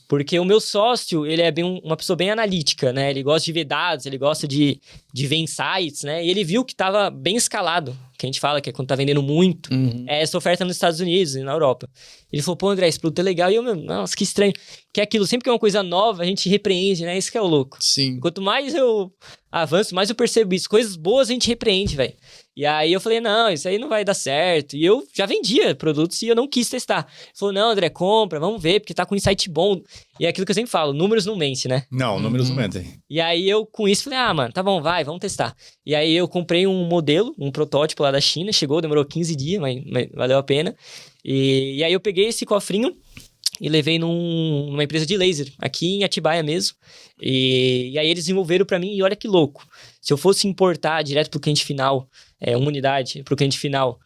Speaker 1: Porque o meu sócio, ele é uma pessoa bem analítica, né? Ele gosta de ver dados, ele gosta de ver insights, né? E ele viu que tava bem escalado, que a gente fala que é quando tá vendendo muito, essa oferta nos Estados Unidos e na Europa. Ele falou, pô, André, esse produto é legal. E eu, nossa, que estranho. Que é aquilo, sempre que é uma coisa nova, a gente repreende, né? Isso que é o louco.
Speaker 3: Sim.
Speaker 1: Quanto mais eu avanço, mais eu percebo isso. Coisas boas a gente repreende, velho. E aí eu falei, não, isso aí não vai dar certo. E eu já vendia produtos e eu não quis testar. Ele falou, não, André, compra, vamos ver, porque tá com insight bom. E é aquilo que eu sempre falo, números não mentem, né?
Speaker 2: Não, números não mentem.
Speaker 1: E aí eu, com isso, falei, mano, tá bom, vamos testar. E aí eu comprei um modelo, um protótipo lá da China, chegou, demorou 15 dias, mas valeu a pena. E aí eu peguei esse cofrinho e levei numa empresa de laser, aqui em Atibaia mesmo. E aí eles desenvolveram pra mim, e olha que louco. Se eu fosse importar direto pro cliente final, uma unidade pro cliente final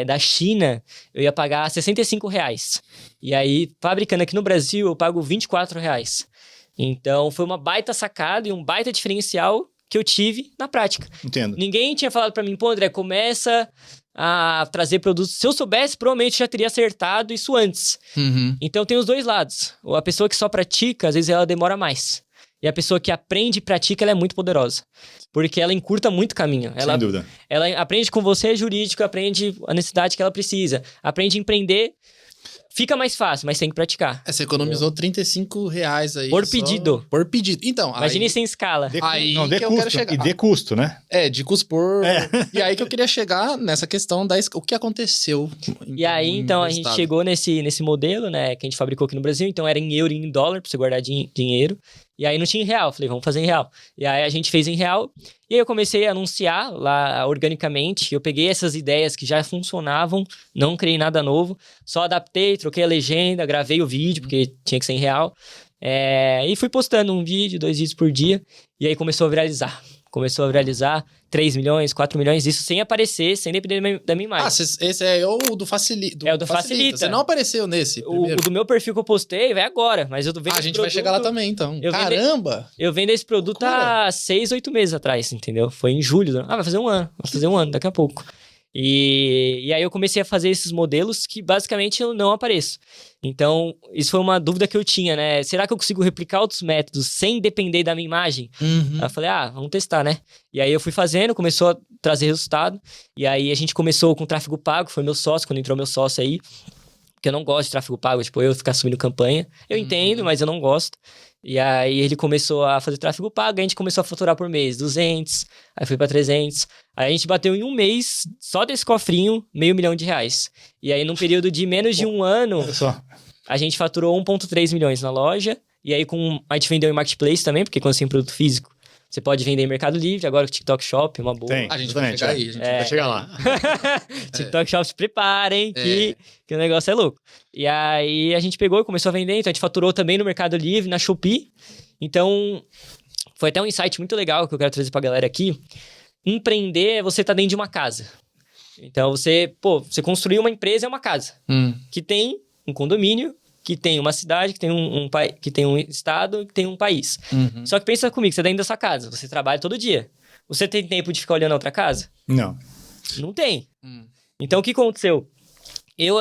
Speaker 1: da China, eu ia pagar R$65. E aí, fabricando aqui no Brasil, eu pago R$24. Então, foi uma baita sacada e um baita diferencial que eu tive na prática.
Speaker 2: Entendo.
Speaker 1: Ninguém tinha falado pra mim, pô, André, começa a trazer produtos. Se eu soubesse, provavelmente já teria acertado isso antes. Então, tem os dois lados. A pessoa que só pratica, às vezes ela demora mais. E a pessoa que aprende e pratica, ela é muito poderosa. Porque ela encurta muito o caminho.
Speaker 2: Sem dúvida.
Speaker 1: Ela aprende com você jurídico, aprende a necessidade que ela precisa. Aprende a empreender. Fica mais fácil, mas tem que praticar.
Speaker 3: Você economizou R$35 aí.
Speaker 1: Por pedido.
Speaker 3: Por pedido. Então,
Speaker 1: imagine sem escala.
Speaker 3: Aí
Speaker 2: não,
Speaker 3: que
Speaker 2: de
Speaker 3: eu
Speaker 2: custo.
Speaker 3: quero chegar.
Speaker 2: E de custo, né?
Speaker 3: De custo por... E aí que eu queria chegar nessa questão o que aconteceu.
Speaker 1: E aí, então, a gente chegou nesse modelo, né? Que a gente fabricou aqui no Brasil. Então, era em euro e em dólar, pra você guardar dinheiro. E aí, não tinha em real. Falei, vamos fazer em real. E aí, a gente fez em real. E aí, eu comecei a anunciar lá organicamente. Eu peguei essas ideias que já funcionavam. Não criei nada novo. Só adaptei, troquei a legenda, gravei o vídeo, porque tinha que ser em real. E fui postando um vídeo, 2 vídeos por dia. E aí, começou a viralizar. 3 milhões, 4 milhões, isso sem aparecer, sem depender da minha imagem.
Speaker 3: Esse é o do Facilita.
Speaker 1: É o do Facilita.
Speaker 3: Você não apareceu nesse
Speaker 1: o do meu perfil que eu postei vai agora, mas eu vendo
Speaker 3: a gente vai chegar lá também, então. Caramba!
Speaker 1: Eu vendo esse produto há 6, 8 meses atrás, entendeu? Foi em julho. Vai fazer um ano, daqui a pouco. E aí eu comecei a fazer esses modelos que basicamente eu não apareço. Então, isso foi uma dúvida que eu tinha, né? Será que eu consigo replicar outros métodos sem depender da minha imagem? Aí eu falei, vamos testar, né? E aí eu fui fazendo, começou a trazer resultado. E aí a gente começou com tráfego pago, foi meu sócio, quando entrou meu sócio aí. Porque eu não gosto de tráfego pago, tipo, eu ficar subindo campanha. Eu entendo, mas eu não gosto. E aí ele começou a fazer tráfego pago, a gente começou a faturar por mês 200, aí foi pra 300. Aí a gente bateu em um mês, só desse cofrinho, R$500 mil. E aí num período de menos de um ano, a gente faturou 1,3 milhões na loja. E aí a gente vendeu em marketplace também, porque quando você tem produto físico, você pode vender em Mercado Livre, agora o TikTok Shop é uma boa.
Speaker 2: Tem,
Speaker 3: a gente vai chegar aí, a gente vai
Speaker 2: chegar lá.
Speaker 1: TikTok Shop, se preparem, que o negócio é louco. E aí a gente pegou e começou a vender, então a gente faturou também no Mercado Livre, na Shopee. Então, foi até um insight muito legal que eu quero trazer pra galera aqui. Empreender é você estar dentro de uma casa. Então, você construir uma empresa é uma casa. Que tem um condomínio, que tem uma cidade, que tem que tem um estado, que tem um país. Só que pensa comigo, você é dentro da sua casa, você trabalha todo dia. Você tem tempo de ficar olhando a outra casa?
Speaker 2: Não.
Speaker 1: Não tem. Então, o que aconteceu?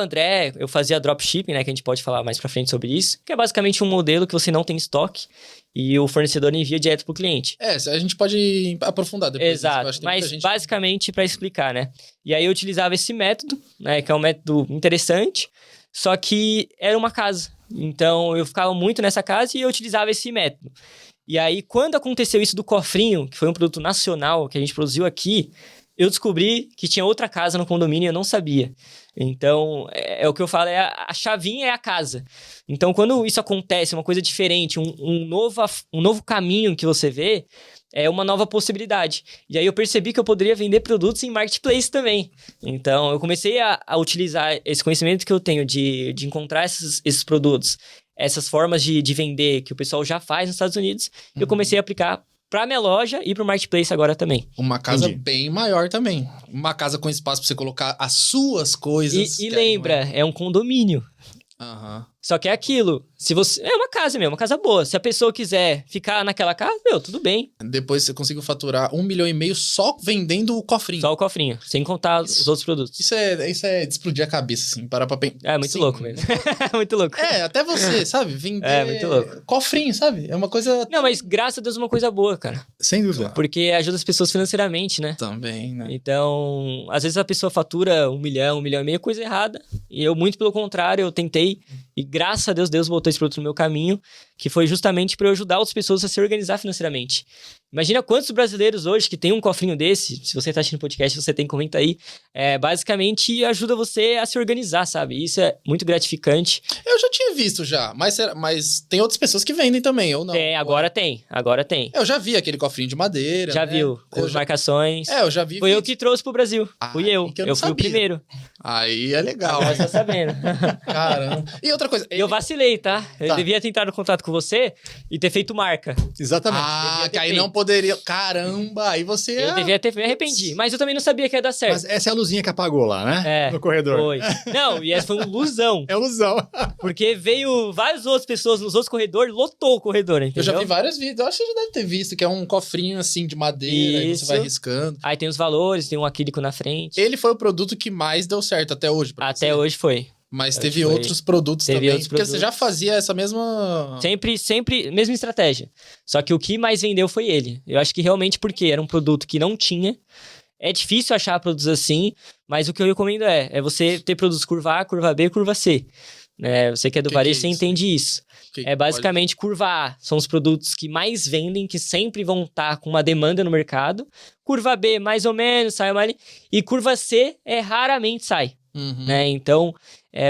Speaker 1: André, eu fazia dropshipping, né? Que a gente pode falar mais pra frente sobre isso. Que é basicamente um modelo que você não tem estoque e o fornecedor envia direto pro cliente.
Speaker 3: A gente pode aprofundar depois.
Speaker 1: Exato, mas basicamente pra explicar, né? E aí eu utilizava esse método, né? Que é um método interessante, só que era uma casa. Então eu ficava muito nessa casa e eu utilizava esse método. E aí quando aconteceu isso do cofrinho, que foi um produto nacional que a gente produziu aqui, eu descobri que tinha outra casa no condomínio e eu não sabia. Então, é o que eu falo, a chavinha é a casa. Então, quando isso acontece, uma coisa diferente, um novo caminho que você vê, é uma nova possibilidade. E aí eu percebi que eu poderia vender produtos em marketplace também. Então, eu comecei a utilizar esse conhecimento que eu tenho de encontrar esses produtos, essas formas de vender que o pessoal já faz nos Estados Unidos, e eu comecei a aplicar pra minha loja e pro marketplace agora também.
Speaker 3: Uma casa bem maior também. Uma casa com espaço pra você colocar as suas coisas.
Speaker 1: E lembra, é um condomínio. Só que é aquilo, se você... É uma casa mesmo, uma casa boa. Se a pessoa quiser ficar naquela casa, tudo bem.
Speaker 3: Depois você conseguiu faturar R$1,5 milhão só vendendo o cofrinho.
Speaker 1: Só o cofrinho, sem contar os outros produtos.
Speaker 3: Isso é de explodir a cabeça, assim, parar pra pensar.
Speaker 1: É muito louco mesmo. Muito louco.
Speaker 3: Até você, sabe? Vender
Speaker 1: muito louco.
Speaker 3: Cofrinho, sabe? É uma coisa...
Speaker 1: Não, mas graças a Deus é uma coisa boa, cara.
Speaker 2: Sem dúvida.
Speaker 1: Porque ajuda as pessoas financeiramente, né?
Speaker 3: Também, né?
Speaker 1: Então, às vezes a pessoa fatura R$1 milhão, R$1,5 milhão, coisa errada. E eu, muito pelo contrário, eu tentei. E graças a Deus, Deus botou esse produto no meu caminho. que foi justamente para eu ajudar outras pessoas a se organizar financeiramente. Imagina quantos brasileiros hoje que tem um cofrinho desse, se você tá assistindo o podcast, você tem, comenta aí, basicamente ajuda você a se organizar, sabe? Isso é muito gratificante.
Speaker 3: Eu já tinha visto já, mas tem outras pessoas que vendem também, ou não?
Speaker 1: Agora tem.
Speaker 3: Eu já vi aquele cofrinho de madeira,
Speaker 1: Já
Speaker 3: né?
Speaker 1: viu, com as marcações.
Speaker 3: Eu já vi.
Speaker 1: Foi eu que trouxe pro Brasil. Fui eu.
Speaker 3: que eu
Speaker 1: Eu
Speaker 3: não
Speaker 1: fui o
Speaker 3: sabia.
Speaker 1: primeiro.
Speaker 3: Aí é legal.
Speaker 1: Agora você tá sabendo.
Speaker 3: Caramba. E outra coisa...
Speaker 1: Eu vacilei, tá? Eu devia ter entrado em contato com você e ter feito marca.
Speaker 2: Exatamente.
Speaker 3: Ah, que aí não poderia... Caramba, aí você...
Speaker 1: Eu devia ter... Me arrependi. Mas eu também não sabia que ia dar certo.
Speaker 2: Mas essa é a luzinha que apagou lá, né? No corredor.
Speaker 1: Foi. Não, e essa foi uma ilusão.
Speaker 2: É ilusão.
Speaker 1: Porque veio várias outras pessoas nos outros corredores, lotou o corredor, entendeu?
Speaker 3: Eu já vi vários vídeos. Eu acho que você já deve ter visto, que é um cofrinho assim de madeira, aí você vai riscando.
Speaker 1: Aí tem os valores, tem um acrílico na frente.
Speaker 3: Ele foi o produto que mais deu certo até hoje.
Speaker 1: Até hoje foi.
Speaker 3: Mas teve outros produtos também. Porque você já fazia essa mesma...
Speaker 1: Sempre, mesma estratégia. Só que o que mais vendeu foi ele. Eu acho que realmente porque era um produto que não tinha. É difícil achar produtos assim, mas o que eu recomendo é você ter produtos curva A, curva B, curva C. Você que é do varejo, você entende isso. Basicamente, curva A são os produtos que mais vendem, que sempre vão estar com uma demanda no mercado. Curva B, mais ou menos, sai mais... E curva C, raramente sai. Então,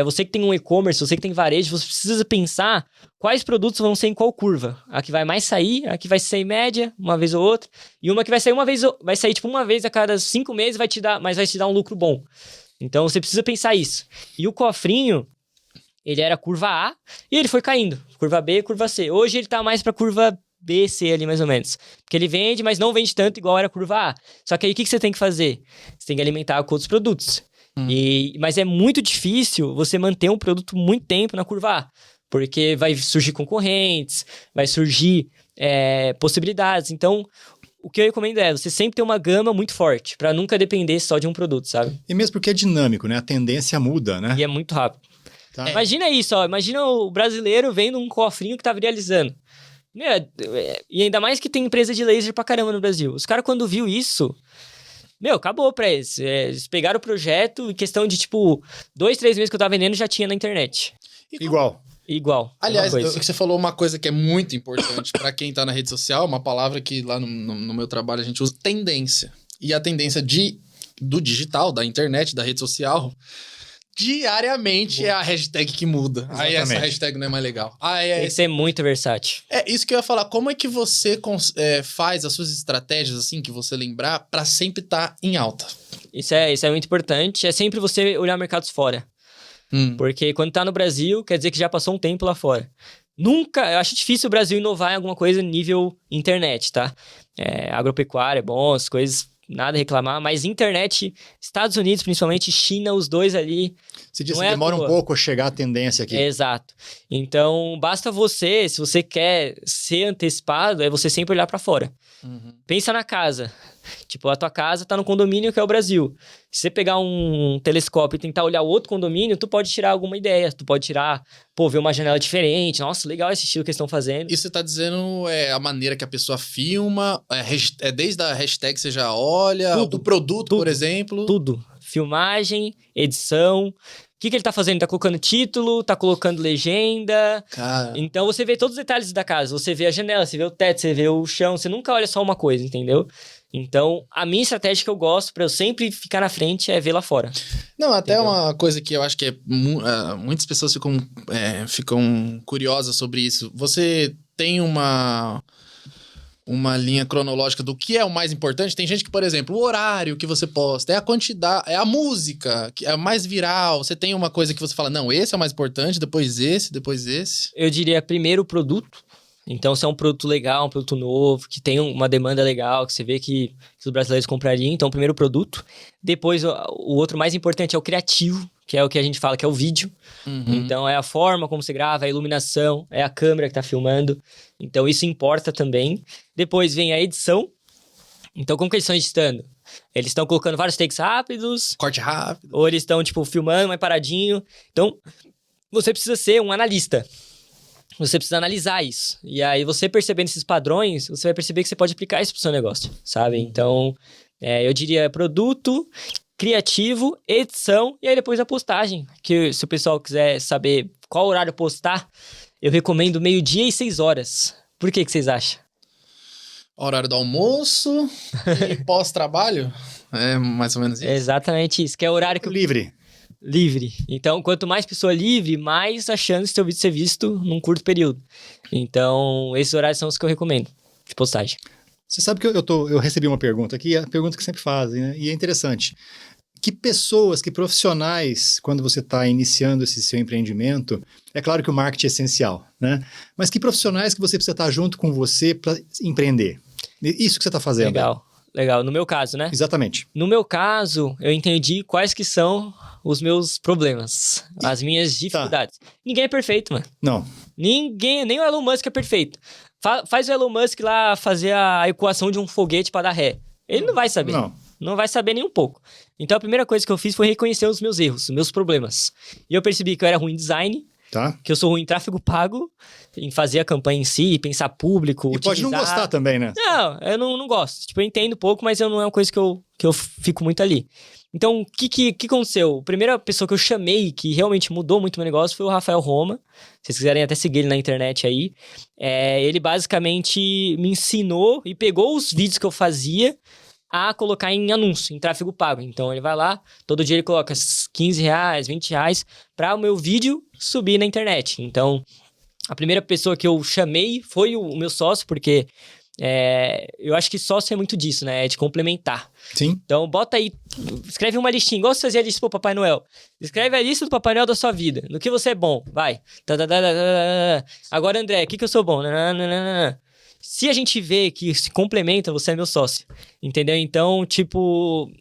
Speaker 1: você que tem um e-commerce, você que tem varejo, você precisa pensar quais produtos vão ser em qual curva. A que vai mais sair, a que vai sair média, uma vez ou outra, e uma que vai sair vai sair tipo uma vez a cada 5 meses, mas vai te dar um lucro bom. Então, você precisa pensar isso. E o cofrinho, ele era curva A e ele foi caindo. Curva B, curva C. Hoje ele tá mais pra curva B, C ali, mais ou menos. Porque ele vende, mas não vende tanto igual era a curva A. Só que aí, o que você tem que fazer? Você tem que alimentar com outros produtos. Mas é muito difícil você manter um produto muito tempo na curva A, porque vai surgir concorrentes, vai surgir possibilidades. Então, o que eu recomendo você sempre ter uma gama muito forte, para nunca depender só de um produto, sabe?
Speaker 2: E mesmo porque é dinâmico, né? A tendência muda, né?
Speaker 1: E é muito rápido.
Speaker 2: Tá.
Speaker 1: Imagina isso, imagina o brasileiro vendo um cofrinho que tá viralizando. E ainda mais que tem empresa de laser pra caramba no Brasil. Os caras, quando viu isso... acabou pra eles. Eles pegaram o projeto, em questão de, 2, 3 meses que eu tava vendendo, já tinha na internet.
Speaker 2: Igual.
Speaker 3: Aliás, você falou uma coisa que é muito importante pra quem tá na rede social, uma palavra que lá no meu trabalho a gente usa, tendência. E a tendência do digital, da internet, da rede social... Diariamente é a hashtag que muda.
Speaker 2: Exatamente.
Speaker 3: Aí essa hashtag não é mais legal.
Speaker 1: Tem que ser muito versátil.
Speaker 3: É isso que eu ia falar. Como é que você faz as suas estratégias, assim, que você lembrar, pra sempre estar em alta?
Speaker 1: Isso é muito importante. É sempre você olhar mercados fora. Porque quando tá no Brasil, quer dizer que já passou um tempo lá fora. Eu acho difícil o Brasil inovar em alguma coisa nível internet, tá? Agropecuária é bom, as coisas... Nada a reclamar, mas internet, Estados Unidos, principalmente China, os dois ali...
Speaker 2: Se diz que demora um pouco a chegar a tendência aqui.
Speaker 1: Exato. Então, basta você, se você quer ser antecipado, é você sempre olhar pra fora. Pensa na casa. A tua casa tá no condomínio que é o Brasil. Se você pegar um telescópio e tentar olhar o outro condomínio, tu pode tirar alguma ideia. Tu pode tirar, ver uma janela diferente. Nossa, legal esse estilo que eles estão fazendo.
Speaker 3: Isso você tá dizendo a maneira que a pessoa filma, desde a hashtag você já olha, do produto, por exemplo.
Speaker 1: Tudo. Filmagem, edição... O que ele tá fazendo? Tá colocando título, tá colocando legenda.
Speaker 3: Cara.
Speaker 1: Então você vê todos os detalhes da casa. Você vê a janela, você vê o teto, você vê o chão. Você nunca olha só uma coisa, entendeu? Então, a minha estratégia que eu gosto pra eu sempre ficar na frente é ver lá fora.
Speaker 3: Não, até uma coisa que eu acho que muitas pessoas ficam curiosas sobre isso. Você tem uma linha cronológica do que é o mais importante. Tem gente que, por exemplo, o horário que você posta, é a quantidade, é a música, que é mais viral. Você tem uma coisa que você fala, não, esse é o mais importante, depois esse, depois esse. Eu
Speaker 1: diria primeiro o produto. Então, se é um produto legal, um produto novo, que tem uma demanda legal, que você vê que os brasileiros comprariam, então primeiro o produto. Depois, o outro mais importante é o criativo, que é o que a gente fala que é o vídeo. Então, é a forma como você grava, é a iluminação, é a câmera que tá filmando. Então, isso importa também. Depois vem a edição. Então, como que eles estão editando? Eles estão colocando vários takes rápidos.
Speaker 3: Corte rápido.
Speaker 1: Ou eles estão, filmando mais paradinho. Então, você precisa ser um analista. Você precisa analisar isso. E aí, você percebendo esses padrões, você vai perceber que você pode aplicar isso pro seu negócio, sabe? Então, eu diria produto, criativo, edição e aí depois a postagem. Que se o pessoal quiser saber qual horário postar, eu recomendo 12:00 e 6h. Por que vocês acham?
Speaker 3: Horário do almoço e pós-trabalho? É mais ou menos isso?
Speaker 1: É exatamente isso, que é o horário que...
Speaker 2: Livre.
Speaker 1: Livre. Então, quanto mais pessoa livre, mais a chance de seu vídeo ser visto num curto período. Então, esses horários são os que eu recomendo de postagem.
Speaker 2: Você sabe que eu recebi uma pergunta aqui, a pergunta que sempre fazem, né? E é interessante. Que pessoas, que profissionais, quando você está iniciando esse seu empreendimento, é claro que o marketing é essencial, né? Mas que profissionais que você precisa estar junto com você para empreender? Isso que você está fazendo.
Speaker 1: Legal. No meu caso, né?
Speaker 2: Exatamente.
Speaker 1: No meu caso, eu entendi quais que são os meus problemas, as minhas dificuldades. Ninguém é perfeito, mano.
Speaker 2: Não.
Speaker 1: Ninguém, nem o Elon Musk é perfeito. Faz o Elon Musk lá fazer a equação de um foguete para dar ré. Ele não vai saber. Não vai saber nem um pouco. Então, a primeira coisa que eu fiz foi reconhecer os meus erros, os meus problemas. E eu percebi que eu era ruim em design,
Speaker 2: tá.
Speaker 1: Que eu sou ruim em tráfego pago, em fazer a campanha em si, pensar público,
Speaker 2: e
Speaker 1: utilizar...
Speaker 2: pode não gostar também, né?
Speaker 1: Não, eu não gosto. Tipo, eu entendo pouco, mas não é uma coisa que eu fico muito ali. Então, o que aconteceu? A primeira pessoa que eu chamei, que realmente mudou muito meu negócio, foi o Rafael Roma. Se vocês quiserem até seguir ele na internet aí. Ele basicamente me ensinou e pegou os vídeos que eu fazia a colocar em anúncio, em tráfego pago. Então, ele vai lá, todo dia ele coloca R$15, R$20 para o meu vídeo subir na internet. Então, a primeira pessoa que eu chamei foi o meu sócio, porque eu acho que sócio é muito disso, né? É de complementar.
Speaker 2: Sim.
Speaker 1: Então, bota aí, escreve uma listinha, igual você fazia a lista pro Papai Noel. Escreve a lista do Papai Noel da sua vida, no que você é bom, vai. Agora, André, o que eu sou bom? Se a gente vê que se complementa, você é meu sócio, entendeu? Então, tipo,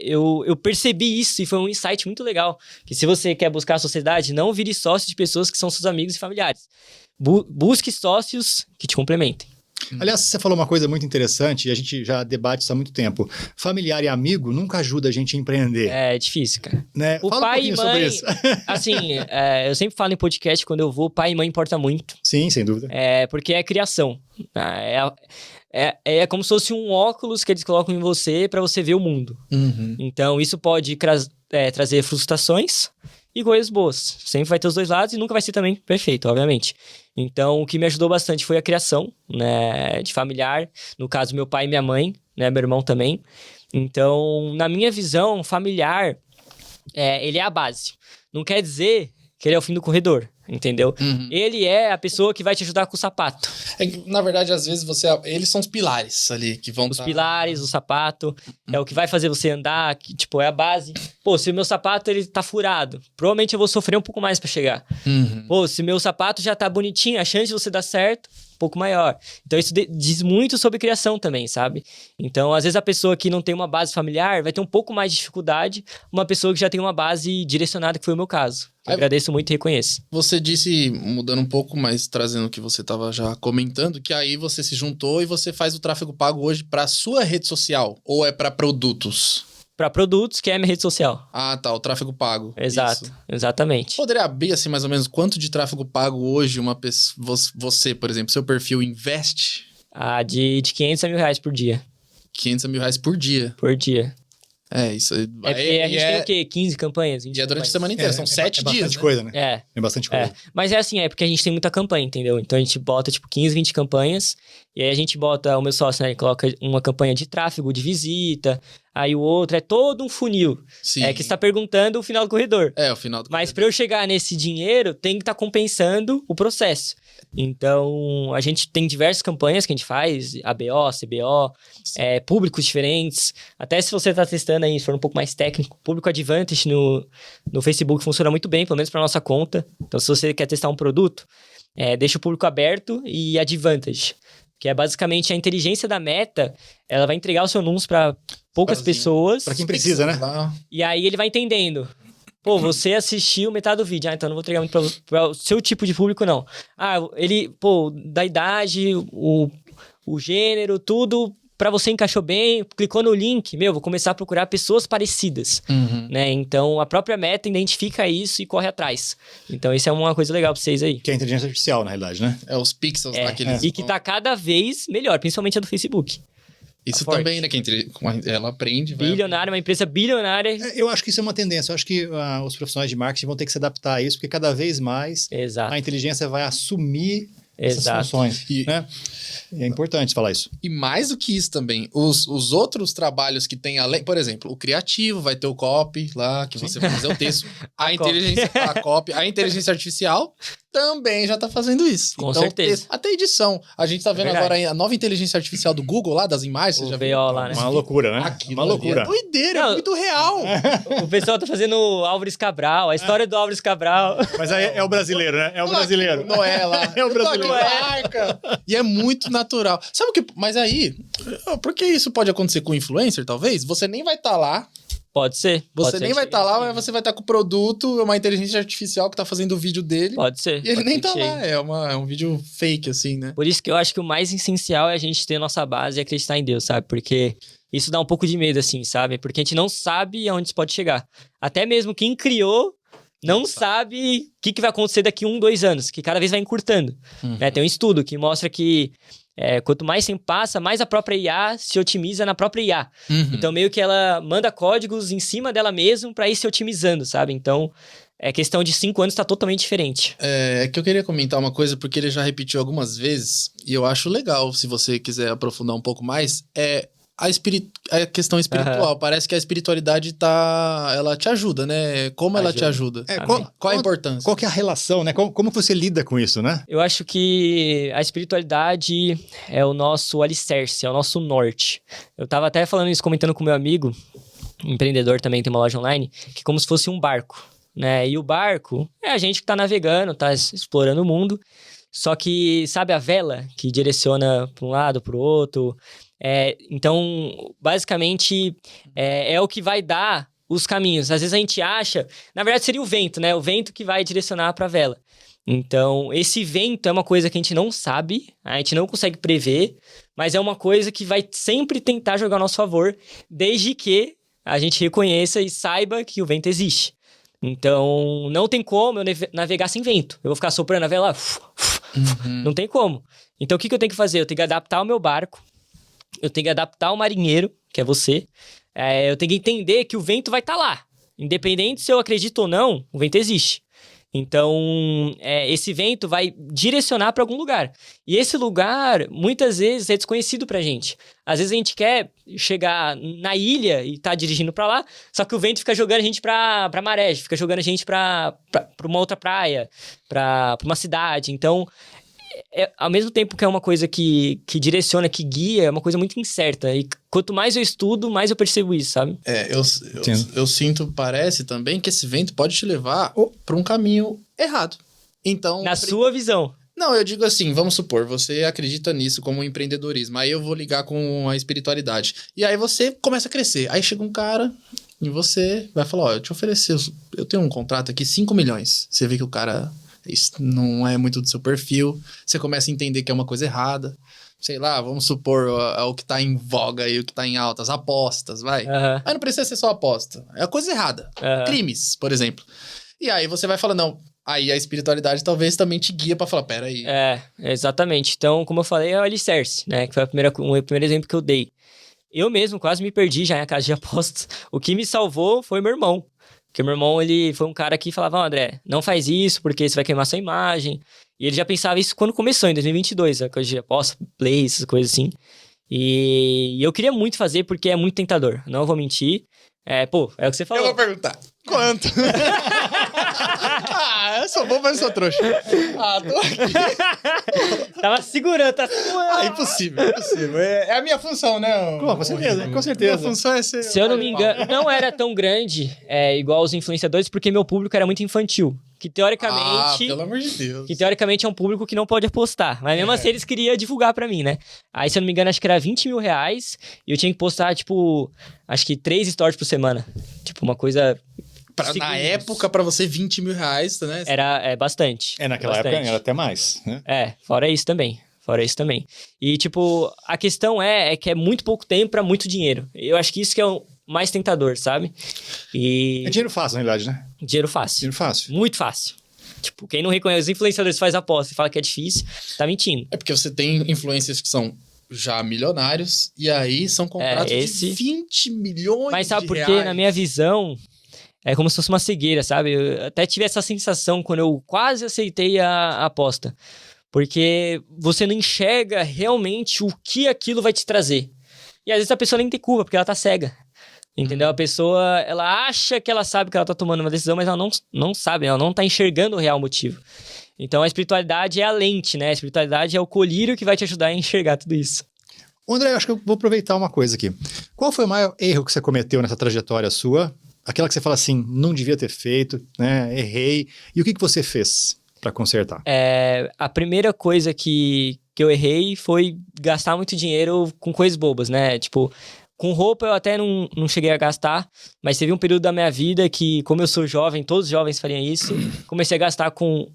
Speaker 1: eu percebi isso e foi um insight muito legal, que se você quer buscar a sociedade, não vire sócio de pessoas que são seus amigos e familiares. Busque sócios que te complementem.
Speaker 2: Aliás, você falou uma coisa muito interessante e a gente já debate isso há muito tempo. Familiar e amigo nunca ajuda a gente a empreender.
Speaker 1: É difícil, cara.
Speaker 2: Né?
Speaker 1: O
Speaker 2: Fala
Speaker 1: pai
Speaker 2: um
Speaker 1: e mãe,
Speaker 2: sobre isso.
Speaker 1: assim, eu sempre falo em podcast, quando eu vou, pai e mãe importa muito.
Speaker 2: Sim, sem dúvida.
Speaker 1: Porque é criação. É como se fosse um óculos que eles colocam em você para você ver o mundo.
Speaker 3: Uhum.
Speaker 1: Então, isso pode trazer frustrações e coisas boas. Sempre vai ter os dois lados e nunca vai ser também perfeito, obviamente. Então, o que me ajudou bastante foi a criação, né, de familiar. No caso, meu pai e minha mãe, né, meu irmão também. Então, na minha visão, familiar, ele é a base. Não quer dizer que ele é o fim do corredor, entendeu?
Speaker 3: Uhum.
Speaker 1: Ele é a pessoa que vai te ajudar com o sapato.
Speaker 3: Na verdade, às vezes, eles são os pilares ali que vão...
Speaker 1: Os pilares, o sapato, é o que vai fazer você andar, que, tipo, é a base. Pô, se o meu sapato ele tá furado, provavelmente eu vou sofrer um pouco mais pra chegar.
Speaker 3: Uhum.
Speaker 1: Pô, se meu sapato já tá bonitinho, a chance de você dar certo um pouco maior. Então, isso diz muito sobre criação também, sabe? Então, às vezes, a pessoa que não tem uma base familiar vai ter um pouco mais de dificuldade, uma pessoa que já tem uma base direcionada, que foi o meu caso. Eu agradeço muito e reconheço.
Speaker 3: Você disse, mudando um pouco, mas trazendo o que você estava já comentando, que aí você se juntou e você faz o tráfego pago hoje para sua rede social ou é para produtos?
Speaker 1: Para produtos, que é a minha rede social.
Speaker 3: Ah, tá, o tráfego pago.
Speaker 1: Exato, exatamente.
Speaker 3: Poderia abrir, assim, mais ou menos, quanto de tráfego pago hoje uma pessoa, você, por exemplo, seu perfil investe?
Speaker 1: De 500 a R$1.000 por dia.
Speaker 3: 500 mil reais por dia.
Speaker 1: Por dia.
Speaker 3: Isso aí.
Speaker 1: Porque a gente tem o quê? 15 campanhas? 20
Speaker 3: E é durante a
Speaker 1: campanhas.
Speaker 3: semana inteira, são 7 dias,
Speaker 2: bastante
Speaker 3: né?
Speaker 2: coisa, né? É bastante coisa.
Speaker 1: Mas é assim, porque a gente tem muita campanha, entendeu? Então a gente bota, 15, 20 campanhas, e aí a gente bota, o meu sócio, né, ele coloca uma campanha de tráfego, de visita, aí o outro é todo um funil.
Speaker 3: Sim.
Speaker 1: Que você tá perguntando o final do corredor.
Speaker 3: O final do
Speaker 1: Mas para eu chegar nesse dinheiro, tem que estar compensando o processo. Então, a gente tem diversas campanhas que a gente faz, ABO, CBO, públicos diferentes. Até se você tá testando aí, se for um pouco mais técnico, público Advantage no Facebook funciona muito bem, pelo menos para nossa conta. Então, se você quer testar um produto, deixa o público aberto e Advantage, que é basicamente a inteligência da Meta, ela vai entregar o seu anúncio para poucas pessoas.
Speaker 2: Para quem precisa, né?
Speaker 1: E aí ele vai entendendo. Pô, você assistiu metade do vídeo. Então não vou entregar muito para o seu tipo de público, não. Da idade, o gênero, tudo, para você encaixou bem, clicou no link, vou começar a procurar pessoas parecidas, né? Então, a própria Meta identifica isso e corre atrás. Então, isso é uma coisa legal para vocês aí.
Speaker 2: Que é a inteligência artificial, na realidade, né?
Speaker 3: Os pixels lá que eles...
Speaker 1: E que tá cada vez melhor, principalmente a do Facebook.
Speaker 3: Isso
Speaker 1: forte.
Speaker 3: também, né? Ela aprende.
Speaker 1: Bilionária, uma empresa bilionária.
Speaker 2: Eu acho que isso é uma tendência. Eu acho que os profissionais de marketing vão ter que se adaptar a isso, porque cada vez mais
Speaker 1: Exato.
Speaker 2: a inteligência vai assumir essas
Speaker 1: Exato.
Speaker 2: funções. Né? E é importante falar isso.
Speaker 3: E mais do que isso também, os outros trabalhos que tem além, por exemplo, o criativo vai ter o copy lá, que você vai fazer o texto. A inteligência artificial também já tá fazendo isso.
Speaker 1: Com certeza.
Speaker 3: Até edição. A gente tá vendo agora a nova inteligência artificial do Google lá, das imagens. Você já viu?
Speaker 1: lá, né?
Speaker 2: Uma loucura, né?
Speaker 3: Aquilo
Speaker 2: Uma loucura.
Speaker 3: É doideira, é muito real.
Speaker 1: O pessoal tá fazendo Álvares Cabral, a história do Álvares Cabral.
Speaker 2: Mas aí é o brasileiro, né? É o brasileiro.
Speaker 3: Noé lá.
Speaker 2: É o brasileiro.
Speaker 3: E é muito natural. Sabe o que... Mas aí, por que isso pode acontecer com o influencer, talvez? Você nem vai estar lá.
Speaker 1: Pode ser.
Speaker 3: Você nem vai estar lá, mas você vai estar com o produto, uma inteligência artificial que tá fazendo o vídeo dele.
Speaker 1: Pode ser.
Speaker 3: E ele nem tá lá. É um vídeo fake, assim, né?
Speaker 1: Por isso que eu acho que o mais essencial é a gente ter nossa base e acreditar em Deus, sabe? Porque isso dá um pouco de medo, assim, sabe? Porque a gente não sabe aonde isso pode chegar. Até mesmo quem criou não sabe o que vai acontecer daqui 1, 2 anos, que cada vez vai encurtando. Né? Tem um estudo que mostra que quanto mais tempo passa, mais a própria IA se otimiza na própria IA. Então, meio que ela manda códigos em cima dela mesma para ir se otimizando, sabe? Então, questão de 5 anos tá totalmente diferente.
Speaker 3: É que eu queria comentar uma coisa, porque ele já repetiu algumas vezes, e eu acho legal, se você quiser aprofundar um pouco mais, a questão espiritual. Parece que a espiritualidade ela te ajuda, né? Como ela te ajuda? Qual a importância?
Speaker 2: Qual que é a relação, né? Como você lida com isso, né?
Speaker 1: Eu acho que a espiritualidade é o nosso alicerce, é o nosso norte. Eu tava até falando isso, comentando com meu amigo, empreendedor também, tem uma loja online, que é como se fosse um barco, né? E o barco é a gente que tá navegando, tá explorando o mundo. Só que, sabe a vela que direciona para um lado, para o outro? Então, basicamente, é o que vai dar os caminhos. Às vezes a gente acha... Na verdade, seria o vento, né? O vento que vai direcionar para a vela. Então, esse vento é uma coisa que a gente não sabe, a gente não consegue prever, mas é uma coisa que vai sempre tentar jogar ao nosso favor, desde que a gente reconheça e saiba que o vento existe. Então, não tem como eu navegar sem vento. Eu vou ficar soprando a vela... Não tem como. Então, o que eu tenho que fazer? Eu tenho que adaptar o meu barco, eu tenho que adaptar o marinheiro, que é você. Eu tenho que entender que o vento vai estar lá. Independente se eu acredito ou não, o vento existe. Então, esse vento vai direcionar para algum lugar. E esse lugar, muitas vezes, é desconhecido pra gente. Às vezes a gente quer chegar na ilha e tá dirigindo para lá, só que o vento fica jogando a gente pra maré, fica jogando a gente pra uma outra praia, pra uma cidade. Então, ao mesmo tempo que é uma coisa que direciona, que guia, é uma coisa muito incerta. E quanto mais eu estudo, mais eu percebo isso, sabe?
Speaker 3: Eu sinto, parece também, que esse vento pode te levar para um caminho errado. Então,
Speaker 1: na sua visão.
Speaker 3: Não, eu digo assim, vamos supor, você acredita nisso como empreendedorismo, aí eu vou ligar com a espiritualidade. E aí você começa a crescer. Aí chega um cara e você vai falar, eu te oferecer, eu tenho um contrato aqui, 5 milhões. Você vê que o cara... Isso não é muito do seu perfil. Você começa a entender que é uma coisa errada. Sei lá, vamos supor o que tá em voga e o que tá em altas, apostas, vai. Mas não precisa ser só aposta. É a coisa errada. Crimes, por exemplo. E aí você vai falar, não... Aí a espiritualidade talvez também te guia pra falar, peraí.
Speaker 1: Exatamente. Então, como eu falei, é o alicerce, né? Que foi o primeiro exemplo que eu dei. Eu mesmo quase me perdi já em casa de apostas. O que me salvou foi meu irmão. Porque meu irmão, ele foi um cara que falava, André, não faz isso porque você vai queimar sua imagem. E ele já pensava isso quando começou, em 2022, a coisa de aposta, play, essas coisas assim. E eu queria muito fazer porque é muito tentador, não vou mentir. É o que você falou.
Speaker 3: Eu vou perguntar, quanto? Eu sou bom, mas eu sou trouxa. Tô aqui.
Speaker 1: Tava segurando,
Speaker 3: Impossível. É a minha função, né?
Speaker 2: Com certeza.
Speaker 3: Minha função é ser...
Speaker 1: Se eu não me engano, não era tão grande igual os influenciadores, porque meu público era muito infantil. Que teoricamente...
Speaker 3: pelo amor de Deus.
Speaker 1: Que teoricamente é um público que não pode apostar. Mas mesmo assim eles queriam divulgar pra mim, né? Aí, se eu não me engano, acho que era 20 mil reais. E eu tinha que postar, acho que 3 stories por semana. Uma coisa...
Speaker 3: Na época, pra você, 20 mil reais, né?
Speaker 1: Era bastante.
Speaker 2: Naquela época era até mais, né?
Speaker 1: Fora isso também. E, a questão é que é muito pouco tempo pra muito dinheiro. Eu acho que isso que é o mais tentador, sabe?
Speaker 2: É dinheiro fácil, na realidade, né?
Speaker 1: Dinheiro fácil.
Speaker 2: Dinheiro fácil.
Speaker 1: Muito fácil. Quem não reconhece os influenciadores faz aposta e fala que é difícil, tá mentindo.
Speaker 3: É porque você tem influencers que são já milionários, e aí são contratos de 20 milhões
Speaker 1: Mas sabe
Speaker 3: de
Speaker 1: por quê?
Speaker 3: reais.
Speaker 1: Na minha visão, é como se fosse uma cegueira, sabe? Eu até tive essa sensação quando eu quase aceitei a aposta. Porque você não enxerga realmente o que aquilo vai te trazer. E às vezes a pessoa nem tem culpa, porque ela tá cega. Entendeu? A pessoa, ela acha que ela sabe que ela tá tomando uma decisão, mas ela não sabe, ela não tá enxergando o real motivo. Então a espiritualidade é a lente, né? A espiritualidade é o colírio que vai te ajudar a enxergar tudo isso.
Speaker 2: André, eu acho que eu vou aproveitar uma coisa aqui. Qual foi o maior erro que você cometeu nessa trajetória sua? Aquela que você fala assim, não devia ter feito, né? Errei. E o que você fez para consertar?
Speaker 1: A primeira coisa que eu errei foi gastar muito dinheiro com coisas bobas, né? Tipo, com roupa eu até não cheguei a gastar, mas teve um período da minha vida que, como eu sou jovem, todos os jovens fariam isso, comecei a gastar com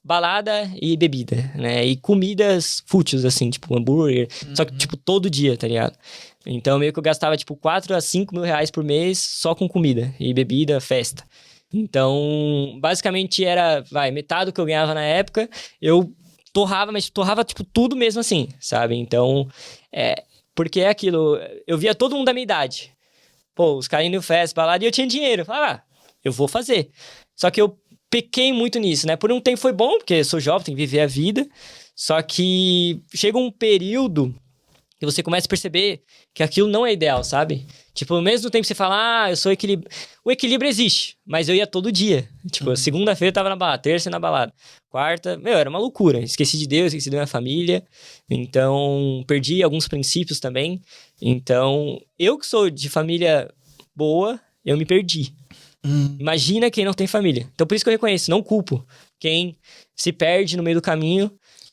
Speaker 1: balada e bebida, né? E comidas fúteis, assim, tipo hambúrguer, só que, tipo, todo dia, tá ligado? Então, meio que eu gastava, tipo, 4 a 5 mil reais por mês só com comida e bebida, festa. Então, basicamente era, metade do que eu ganhava na época, eu torrava, mas torrava, tipo, tudo mesmo assim, sabe? Então, porque é aquilo, eu via todo mundo da minha idade. Pô, os caras indo em festa, balada, e eu tinha dinheiro. Eu falava, eu vou fazer. Só que eu pequei muito nisso, né? Por um tempo foi bom, porque eu sou jovem, tenho que viver a vida. Só que chega um período que você começa a perceber que aquilo não é ideal, sabe? Tipo, ao mesmo tempo que você fala, eu sou equilíbrio. O equilíbrio existe, mas eu ia todo dia. Tipo, segunda-feira eu tava na balada, terça na balada, quarta, era uma loucura. Esqueci de Deus, esqueci da minha família. Então, perdi alguns princípios também. Então, eu que sou de família boa, eu me perdi. Imagina quem não tem família. Então, por isso que eu reconheço, não culpo quem se perde no meio do caminho.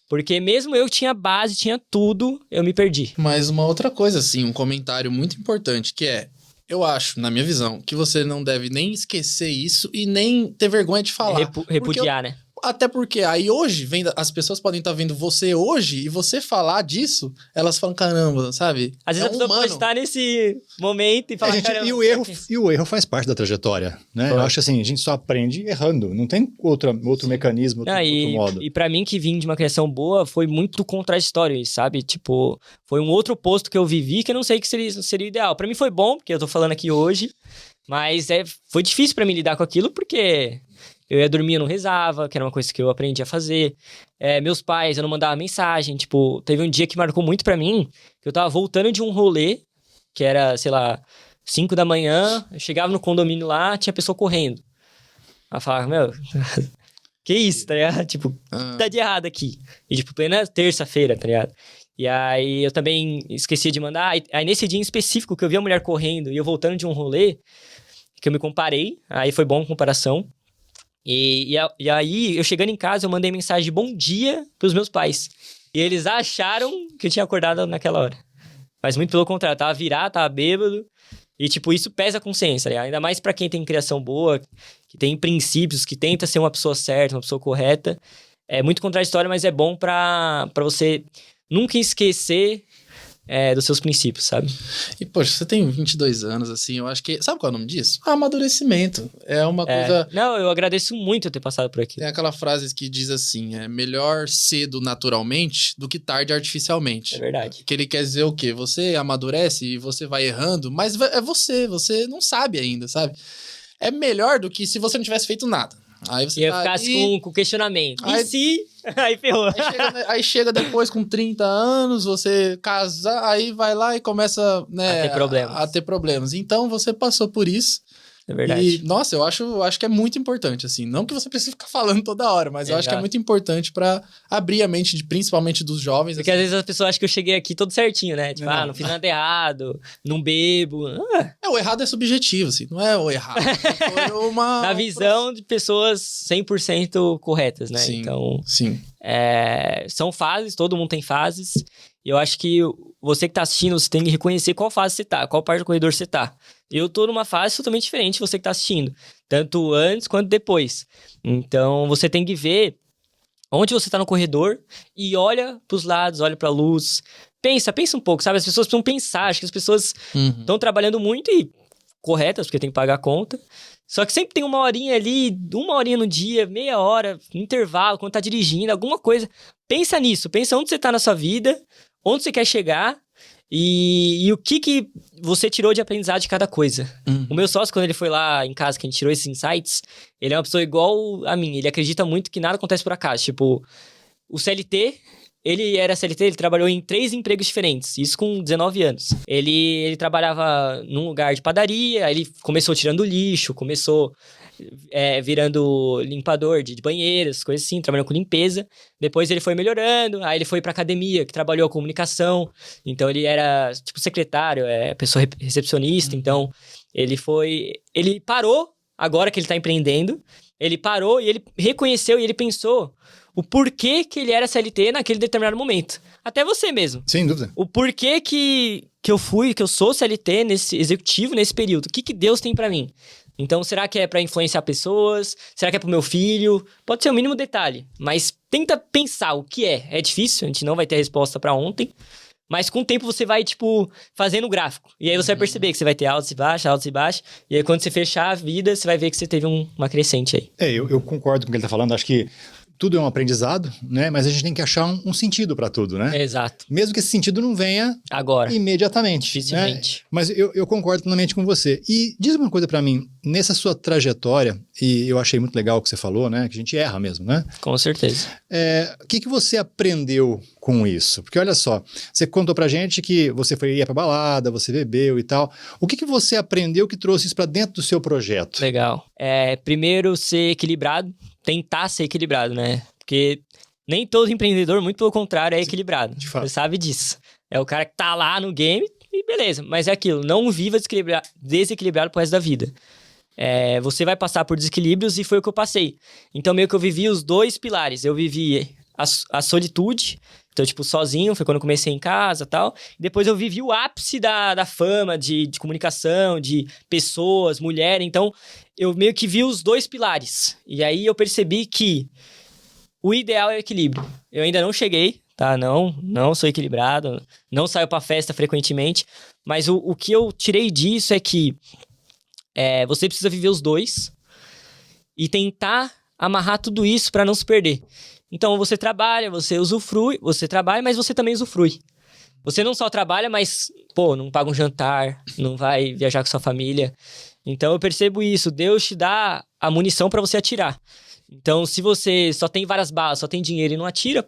Speaker 1: Porque mesmo eu tinha base, tinha tudo, eu me perdi.
Speaker 3: Mas uma outra coisa, assim, um comentário muito importante, que eu acho, na minha visão, que você não deve nem esquecer isso e nem ter vergonha de falar.
Speaker 1: Repudiar, né?
Speaker 3: Até porque aí hoje, as pessoas podem estar vendo você hoje e você falar disso, elas falam, caramba, sabe?
Speaker 1: Às vezes a pessoa pode estar nesse momento e falar, caramba...
Speaker 2: E o erro faz parte da trajetória, né? Eu acho assim, a gente só aprende errando. Não tem outro mecanismo, outro modo.
Speaker 1: E pra mim, que vim de uma criação boa, foi muito contraditório isso, sabe? Tipo, foi um outro oposto que eu vivi que eu não sei que seria ideal. Pra mim foi bom, porque eu tô falando aqui hoje, mas foi difícil pra mim lidar com aquilo, porque... Eu ia dormir, eu não rezava, que era uma coisa que eu aprendi a fazer. Meus pais, eu não mandava mensagem. Tipo, teve um dia que marcou muito pra mim, que eu tava voltando de um rolê, que era, sei lá, 5 da manhã, eu chegava no condomínio lá, tinha pessoa correndo. Aí eu falava, que isso, tá ligado? Tipo, tá de errado aqui. E, tipo, plena terça-feira, tá ligado? E aí eu também esqueci de mandar. Aí nesse dia em específico, que eu vi a mulher correndo e eu voltando de um rolê, que eu me comparei, aí foi bom a comparação. E aí, eu chegando em casa, eu mandei mensagem de bom dia pros meus pais. E eles acharam que eu tinha acordado naquela hora. Mas muito pelo contrário, tava virado, tava bêbado. E, tipo, isso pesa a consciência, né? Ainda mais pra quem tem criação boa, que tem princípios, que tenta ser uma pessoa certa, uma pessoa correta. É muito contraditório, mas é bom pra você nunca esquecer... dos seus princípios, sabe?
Speaker 3: E, poxa, você tem 22 anos, assim, eu acho que... Sabe qual é o nome disso? Amadurecimento. É uma coisa...
Speaker 1: Não, eu agradeço muito eu ter passado por aqui.
Speaker 3: Tem aquela frase que diz assim, melhor cedo naturalmente do que tarde artificialmente.
Speaker 1: É verdade.
Speaker 3: Que ele quer dizer o quê? Você amadurece e você vai errando, mas é você não sabe ainda, sabe? É melhor do que se você não tivesse feito nada. Aí você
Speaker 1: ficasse com questionamento. E se... Aí ferrou.
Speaker 3: Aí chega depois com 30 anos, você casa, aí vai lá e começa, né, a ter problemas. Então, você passou por isso.
Speaker 1: É verdade.
Speaker 3: E, nossa, eu acho que é muito importante, assim. Não que você precise ficar falando toda hora, mas eu acho que é muito importante pra abrir a mente, principalmente dos jovens.
Speaker 1: Porque
Speaker 3: assim.
Speaker 1: Às vezes as pessoas acham que eu cheguei aqui todo certinho, né? Tipo, não fiz nada errado, não bebo.
Speaker 3: O errado é subjetivo, assim. Não é o errado. Foi
Speaker 1: Na visão de pessoas 100% corretas, né?
Speaker 3: Sim,
Speaker 1: então,
Speaker 3: sim.
Speaker 1: São fases, todo mundo tem fases. E eu acho que você que tá assistindo, você tem que reconhecer qual fase você tá, qual parte do corredor você tá. Eu tô numa fase totalmente diferente de você que tá assistindo. Tanto antes quanto depois. Então, você tem que ver onde você tá no corredor e olha pros lados, olha pra luz. Pensa um pouco, sabe? As pessoas precisam pensar. Acho que as pessoas estão trabalhando muito e corretas, porque tem que pagar a conta. Só que sempre tem uma horinha ali, uma horinha no dia, meia hora, intervalo, quando tá dirigindo, alguma coisa. Pensa nisso, pensa onde você tá na sua vida, onde você quer chegar e o que você tirou de aprendizado de cada coisa. O meu sócio, quando ele foi lá em casa, que a gente tirou esses insights, ele é uma pessoa igual a mim. Ele acredita muito que nada acontece por acaso. Tipo, o CLT... Ele era CLT, ele trabalhou em 3 empregos diferentes, isso com 19 anos. Ele trabalhava num lugar de padaria, aí ele começou tirando lixo, começou virando limpador de banheiros, coisas assim, trabalhando com limpeza. Depois ele foi melhorando, aí ele foi pra academia, que trabalhou a comunicação. Então ele era, tipo, secretário, pessoa recepcionista. Então ele parou, agora que ele tá empreendendo, ele parou e ele reconheceu e ele pensou... o porquê que ele era CLT naquele determinado momento. Até você mesmo.
Speaker 2: Sem dúvida.
Speaker 1: O porquê que eu sou CLT nesse executivo nesse período. O que Deus tem pra mim? Então, será que é pra influenciar pessoas? Será que é pro meu filho? Pode ser o mínimo detalhe, mas tenta pensar o que é. É difícil, a gente não vai ter a resposta pra ontem, mas com o tempo você vai, tipo, fazendo o gráfico. E aí você vai perceber que você vai ter altos e baixos. E aí quando você fechar a vida, você vai ver que você teve uma crescente aí.
Speaker 2: Eu concordo com o que ele tá falando. Acho que tudo é um aprendizado, né? Mas a gente tem que achar um sentido para tudo, né?
Speaker 1: Exato.
Speaker 2: Mesmo que esse sentido não venha
Speaker 1: agora,
Speaker 2: imediatamente.
Speaker 1: Dificilmente.
Speaker 2: Né? Mas eu concordo plenamente com você. E diz uma coisa para mim, nessa sua trajetória, e eu achei muito legal o que você falou, né? Que a gente erra mesmo, né?
Speaker 1: Com certeza.
Speaker 2: O que você aprendeu com isso? Porque olha só, você contou pra gente que você ia pra balada, você bebeu e tal. O que você aprendeu que trouxe isso para dentro do seu projeto?
Speaker 1: Legal. Primeiro, ser equilibrado. Tentar ser equilibrado, né? Porque nem todo empreendedor, muito pelo contrário, é equilibrado.
Speaker 2: De fato.
Speaker 1: Você sabe disso. É o cara que tá lá no game e beleza. Mas é aquilo, não viva desequilibrado pro resto da vida. Você vai passar por desequilíbrios e foi o que eu passei. Então, meio que eu vivi os 2 pilares. Eu vivi a solitude, então, tipo, sozinho, foi quando eu comecei em casa e tal. Depois eu vivi o ápice da fama, de comunicação, de pessoas, mulher. Então, eu meio que vi os 2 pilares. E aí eu percebi que o ideal é o equilíbrio. Eu ainda não cheguei, tá? Não sou equilibrado, não saio pra festa frequentemente. Mas o que eu tirei disso é que você precisa viver os 2 e tentar amarrar tudo isso pra não se perder. Então, você trabalha, você usufrui, você trabalha, mas você também usufrui. Você não só trabalha, mas, não paga um jantar, não vai viajar com sua família. Então, eu percebo isso. Deus te dá a munição pra você atirar. Então, se você só tem várias balas, só tem dinheiro e não atira,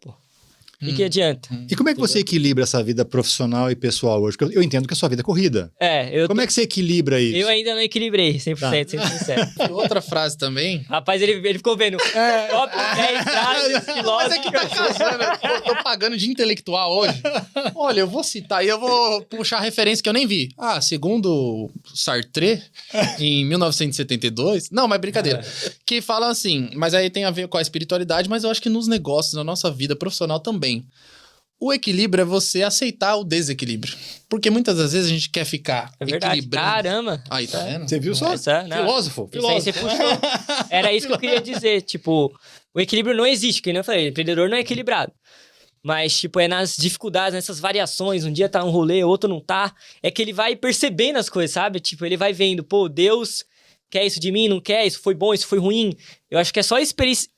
Speaker 1: o que adianta?
Speaker 2: E como é que você equilibra essa vida profissional e pessoal hoje? Porque eu entendo que a sua vida é corrida. Como é que você equilibra isso?
Speaker 1: Eu ainda não equilibrei, 100%, sendo sincero.
Speaker 3: E outra frase também.
Speaker 1: Rapaz, ele ficou vendo. Top 10 frases
Speaker 3: Mas é que tá casando, eu tô pagando de intelectual hoje. Olha, eu vou citar e eu vou puxar a referência que eu nem vi. Segundo Sartre, em 1972... Não, mas brincadeira. Que falam assim, mas aí tem a ver com a espiritualidade, mas eu acho que nos negócios, na nossa vida profissional também. O equilíbrio é você aceitar o desequilíbrio. Porque muitas das vezes a gente quer ficar equilibrando.
Speaker 1: Caramba!
Speaker 3: Aí, tá vendo?
Speaker 2: Você viu só? Filósofo.
Speaker 1: Isso aí você puxou. Era isso que eu queria dizer. Tipo, o equilíbrio não existe, que nem eu falei. O empreendedor não é equilibrado. Mas, tipo, é nas dificuldades, nessas variações. Um dia tá um rolê, outro não tá. É que ele vai percebendo as coisas, sabe? Tipo, ele vai vendo, Deus quer isso de mim, não quer, isso foi bom, isso foi ruim. Eu acho que é só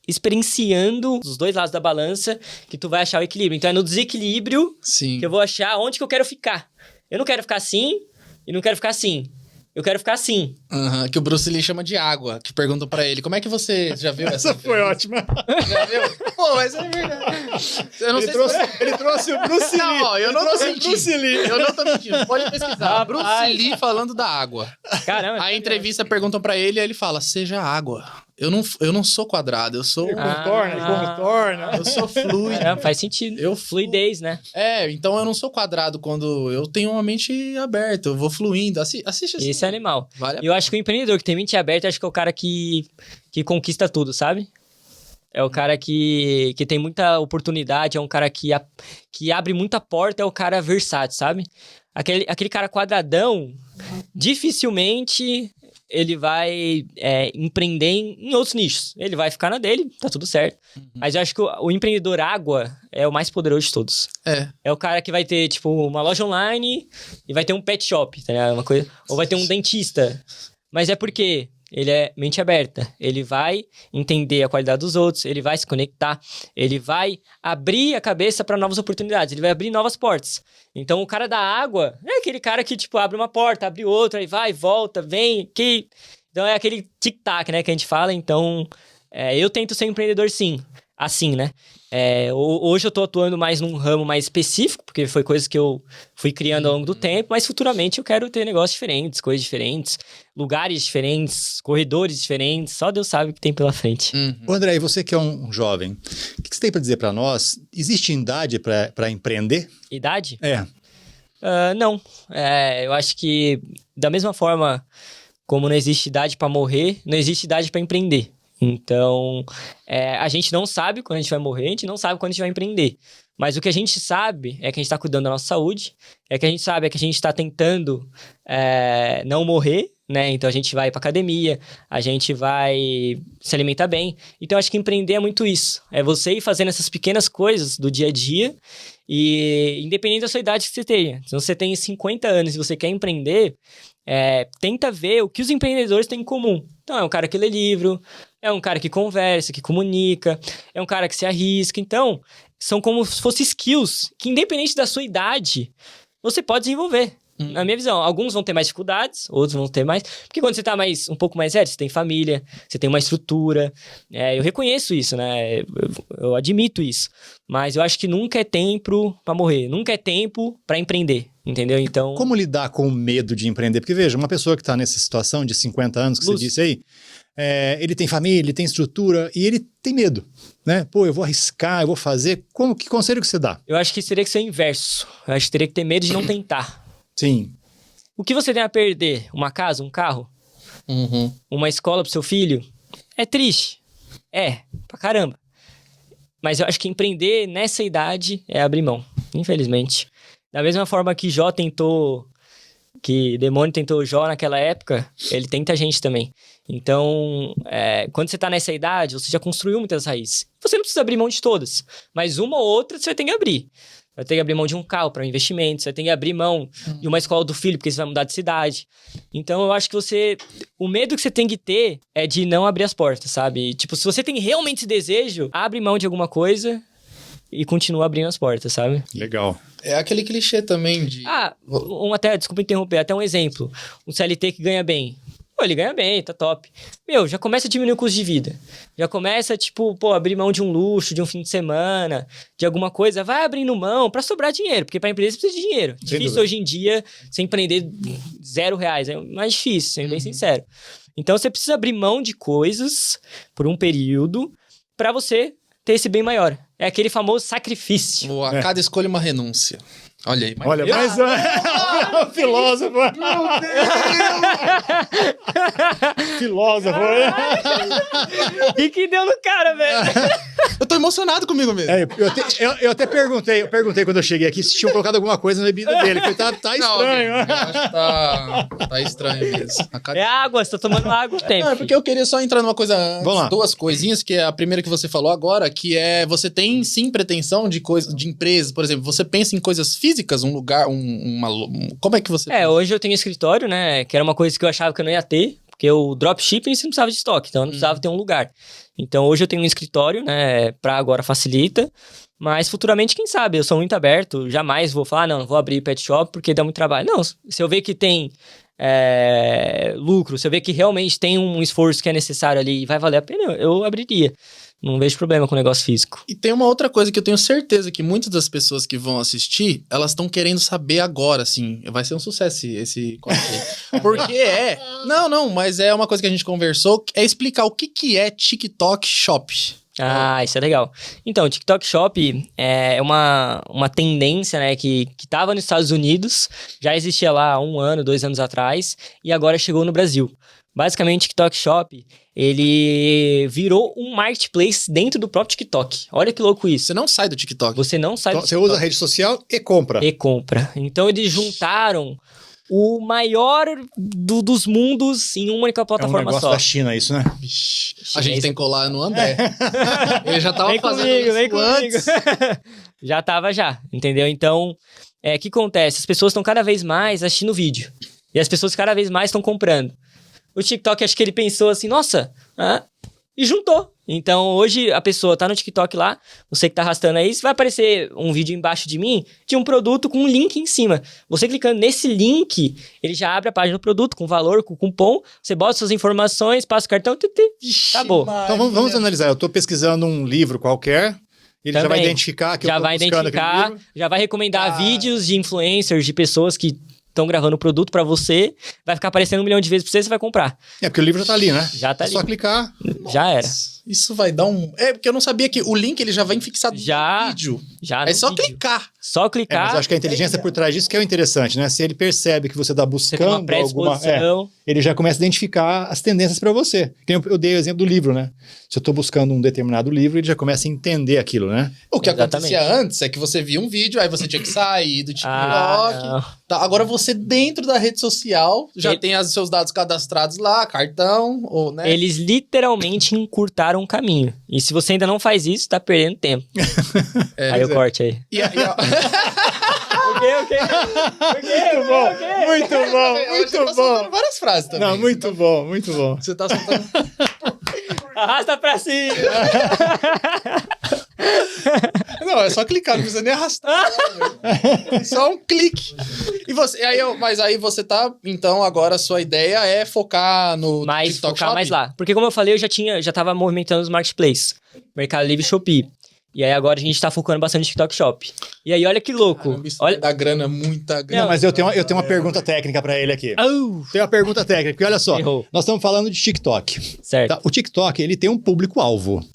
Speaker 1: experienciando os 2 lados da balança que tu vai achar o equilíbrio. Então é no desequilíbrio que eu vou achar onde que eu quero ficar. Eu não quero ficar assim e não quero ficar assim. Eu quero ficar assim.
Speaker 3: Que o Bruce Lee chama de água. Que perguntam pra ele, como é que você já viu essa?
Speaker 2: Essa foi ótima.
Speaker 3: Já viu? Mas é verdade. Eu não
Speaker 2: ele trouxe o Bruce Lee.
Speaker 3: Não, eu não tô mentindo.
Speaker 2: Bruce Lee.
Speaker 3: Eu não tô mentindo. Pode pesquisar. Bruce Lee falando da água.
Speaker 1: Caramba.
Speaker 3: A entrevista perguntam pra ele e ele fala, seja água. Eu não sou quadrado, eu sou...
Speaker 2: Contorna.
Speaker 3: Eu sou fluido.
Speaker 1: Faz sentido. Fluidez, né?
Speaker 3: Então eu não sou quadrado quando eu tenho uma mente aberta, eu vou fluindo. Assiste assim.
Speaker 1: Esse é animal.
Speaker 3: Vale a
Speaker 1: eu acho que o empreendedor que tem mente aberta, acho que é o cara que conquista tudo, sabe? É o cara que tem muita oportunidade, é um cara que abre muita porta, é o cara versátil, sabe? Aquele cara quadradão, dificilmente ele vai empreender em outros nichos. Ele vai ficar na dele, tá tudo certo. Mas eu acho que o empreendedor água é o mais poderoso de todos. É o cara que vai ter, tipo, uma loja online e vai ter um pet shop, tá ligado? Uma coisa, ou vai ter um dentista. Mas é porque ele é mente aberta. Ele vai entender a qualidade dos outros, ele vai se conectar, ele vai abrir a cabeça para novas oportunidades, ele vai abrir novas portas. Então, o cara da água é aquele cara que, tipo, abre uma porta, abre outra, aí vai, volta, vem, que... Então, é aquele tic-tac, né, que a gente fala. Então, eu tento ser um empreendedor, sim. Assim, né? Hoje eu tô atuando mais num ramo mais específico, porque foi coisa que eu fui criando ao longo do tempo, mas futuramente eu quero ter negócios diferentes, coisas diferentes, lugares diferentes, corredores diferentes, só Deus sabe o que tem pela frente.
Speaker 2: Ô, André, e você que é um jovem, o que você tem para dizer para nós? Existe idade para empreender?
Speaker 1: Idade?
Speaker 2: Não.
Speaker 1: Eu acho que da mesma forma como não existe idade para morrer, não existe idade para empreender. Então, a gente não sabe quando a gente vai morrer, a gente não sabe quando a gente vai empreender. Mas o que a gente sabe é que a gente está cuidando da nossa saúde, que a gente sabe que a gente está tentando não morrer, né? Então, a gente vai para academia, a gente vai se alimentar bem. Então, acho que empreender é muito isso. É você ir fazendo essas pequenas coisas do dia a dia e independente da sua idade que você tenha. Se você tem 50 anos e você quer empreender, tenta ver o que os empreendedores têm em comum. Então, é um cara que lê livro, é um cara que conversa, que comunica, é um cara que se arrisca. Então, são como se fossem skills que, independente da sua idade, você pode desenvolver. Na minha visão, alguns vão ter mais dificuldades, outros vão ter mais... Porque quando você tá um pouco mais velho, você tem família, você tem uma estrutura. Eu reconheço isso, né? Eu admito isso. Mas eu acho que nunca é tempo pra morrer. Nunca é tempo pra empreender, entendeu? Então...
Speaker 2: Como lidar com o medo de empreender? Porque, veja, uma pessoa que está nessa situação de 50 anos, que você disse aí, ele tem família, ele tem estrutura e ele tem medo, né? Pô, eu vou arriscar, eu vou fazer. Que conselho que você dá?
Speaker 1: Eu acho que teria que ser o inverso. Eu acho que teria que ter medo de não tentar.
Speaker 2: Sim.
Speaker 1: O que você tem a perder? Uma casa, um carro? Uma escola pro seu filho? É triste. Pra caramba. Mas eu acho que empreender nessa idade é abrir mão, infelizmente. Da mesma forma que Demônio tentou Jó naquela época, ele tenta a gente também. Então, quando você tá nessa idade, você já construiu muitas raízes. Você não precisa abrir mão de todas, mas uma ou outra você vai ter que abrir. Vai ter que abrir mão de um carro para um investimento, você vai ter que abrir mão de uma escola do filho, porque você vai mudar de cidade. Então, eu acho que o medo que você tem que ter é de não abrir as portas, sabe? Tipo, se você tem realmente esse desejo, abre mão de alguma coisa e continua abrindo as portas, sabe?
Speaker 2: Legal.
Speaker 3: É aquele clichê também de...
Speaker 1: Desculpa interromper, até um exemplo. Um CLT que ganha bem. Pô, ele ganha bem, tá top. Já começa a diminuir o custo de vida. Já começa, abrir mão de um luxo, de um fim de semana, de alguma coisa. Vai abrindo mão pra sobrar dinheiro, porque pra empresa precisa de dinheiro. Difícil hoje em dia você empreender R$0. É mais difícil, sendo bem sincero. Então, você precisa abrir mão de coisas por um período pra você ter esse bem maior. É aquele famoso sacrifício.
Speaker 3: A cada escolha uma renúncia. Olha aí.
Speaker 2: Olha, mais um filósofo.
Speaker 3: Meu Deus!
Speaker 2: Filósofo.
Speaker 1: E que deu no cara, velho?
Speaker 3: Eu tô emocionado comigo mesmo.
Speaker 2: Eu até perguntei quando eu cheguei aqui se tinham colocado alguma coisa na bebida dele. Porque tá estranho.
Speaker 3: Eu acho que tá estranho mesmo.
Speaker 1: É água, você tá tomando água o tempo.
Speaker 3: Não, é porque eu queria só entrar numa coisa antes,
Speaker 2: Vamos lá.
Speaker 3: duas coisinhas, que é a primeira que você falou agora, que é você tem sim pretensão de empresas, por exemplo, você pensa em coisas físicas, um lugar, como é que você pensa?
Speaker 1: Hoje eu tenho escritório, né, que era uma coisa que eu achava que eu não ia ter, porque o dropshipping você não precisava de estoque, então eu não precisava ter um lugar. Então hoje eu tenho um escritório, né, pra agora facilita, mas futuramente, quem sabe, eu sou muito aberto, jamais vou falar, não vou abrir pet shop porque dá muito trabalho. Não, se eu ver que tem lucro, se eu ver que realmente tem um esforço que é necessário ali e vai valer a pena, eu abriria. Não vejo problema com o negócio físico.
Speaker 3: E tem uma outra coisa que eu tenho certeza que muitas das pessoas que vão assistir, elas estão querendo saber agora, assim. Vai ser um sucesso esse corte aí. Porque Não, mas é uma coisa que a gente conversou, é explicar o que é TikTok Shop.
Speaker 1: Isso é legal. Então, o TikTok Shop é uma tendência, né, que tava nos Estados Unidos, já existia lá há 1 ano, 2 anos atrás, e agora chegou no Brasil. Basicamente, o TikTok Shop, ele virou um marketplace dentro do próprio TikTok. Olha que louco isso.
Speaker 3: Você não sai do TikTok.
Speaker 1: Você não sai do
Speaker 2: Você
Speaker 1: TikTok.
Speaker 2: usa a rede social e compra.
Speaker 1: Então, eles juntaram o maior dos mundos em uma única plataforma
Speaker 2: É um negócio
Speaker 1: só.
Speaker 2: da China isso, né?
Speaker 3: Vixe, a gente tem que colar no André. Ele já tava
Speaker 1: Vem
Speaker 3: fazendo
Speaker 1: comigo,
Speaker 3: isso
Speaker 1: vem
Speaker 3: antes.
Speaker 1: Já tava, entendeu? Então, o que acontece? As pessoas estão cada vez mais assistindo vídeo. E as pessoas cada vez mais estão comprando. o TikTok, acho que ele pensou assim, nossa, e juntou. Então, hoje, a pessoa tá no TikTok lá, você que tá arrastando aí, vai aparecer um vídeo embaixo de mim, de um produto com um link em cima. Você clicando nesse link, ele já abre a página do produto, com valor, com cupom, você bota suas informações, passa o cartão, acabou.
Speaker 2: Então, vamos analisar. Eu tô pesquisando um livro qualquer, ele
Speaker 1: Também.
Speaker 2: já vai identificar que eu tô buscando aquele livro.
Speaker 1: Já vai recomendar vídeos de influencers, de pessoas que estão gravando o produto pra você, vai ficar aparecendo 1 milhão de vezes pra você vai comprar.
Speaker 2: É, porque o livro já tá ali, né?
Speaker 1: Já tá ali.
Speaker 2: Só clicar.
Speaker 1: Já era.
Speaker 3: Isso vai dar um... porque eu não sabia que o link ele já vai fixado no vídeo.
Speaker 1: Já
Speaker 3: É só
Speaker 1: vídeo.
Speaker 3: clicar.
Speaker 1: Só clicar.
Speaker 2: Mas eu acho que a inteligência por trás disso que é o interessante, né? Se ele percebe que você tá
Speaker 1: Você tem uma
Speaker 2: buscando
Speaker 1: predisposição.
Speaker 2: ele já começa a identificar as tendências para você. Eu dei o exemplo do livro, né? Se eu tô buscando um determinado livro, ele já começa a entender aquilo, né?
Speaker 3: O que
Speaker 1: Exatamente.
Speaker 3: acontecia antes é que você via um vídeo, aí você tinha que sair do TikTok.
Speaker 1: Não.
Speaker 3: Tá, agora você dentro da rede social já tem os seus dados cadastrados lá, cartão, ou, né?
Speaker 1: Eles literalmente encurtaram o caminho. E se você ainda não faz isso, tá perdendo tempo. Aí eu corte aí. O quê?
Speaker 2: Muito bom,
Speaker 3: Você tá soltando várias frases também.
Speaker 2: Não, muito bom, muito bom.
Speaker 3: Você tá soltando...
Speaker 1: Arrasta pra cima!
Speaker 3: Não, é só clicar, não precisa nem arrastar. Só um clique. Mas aí você tá... Então, agora a sua ideia é focar no TikTok
Speaker 1: Focar
Speaker 3: Shop?
Speaker 1: mais lá. Porque como eu falei, eu já tava movimentando os marketplaces. Mercado Livre e Shopee. E aí agora a gente tá focando bastante no TikTok Shop. E aí olha que louco.
Speaker 3: Caramba, isso
Speaker 1: olha...
Speaker 3: dá grana, muita grana.
Speaker 2: Não, mas eu tenho uma pergunta técnica para ele aqui. Tem uma pergunta técnica, porque olha só,
Speaker 1: Errou.
Speaker 2: nós estamos falando de TikTok.
Speaker 1: Certo.
Speaker 2: Tá? O TikTok, ele tem um público-alvo.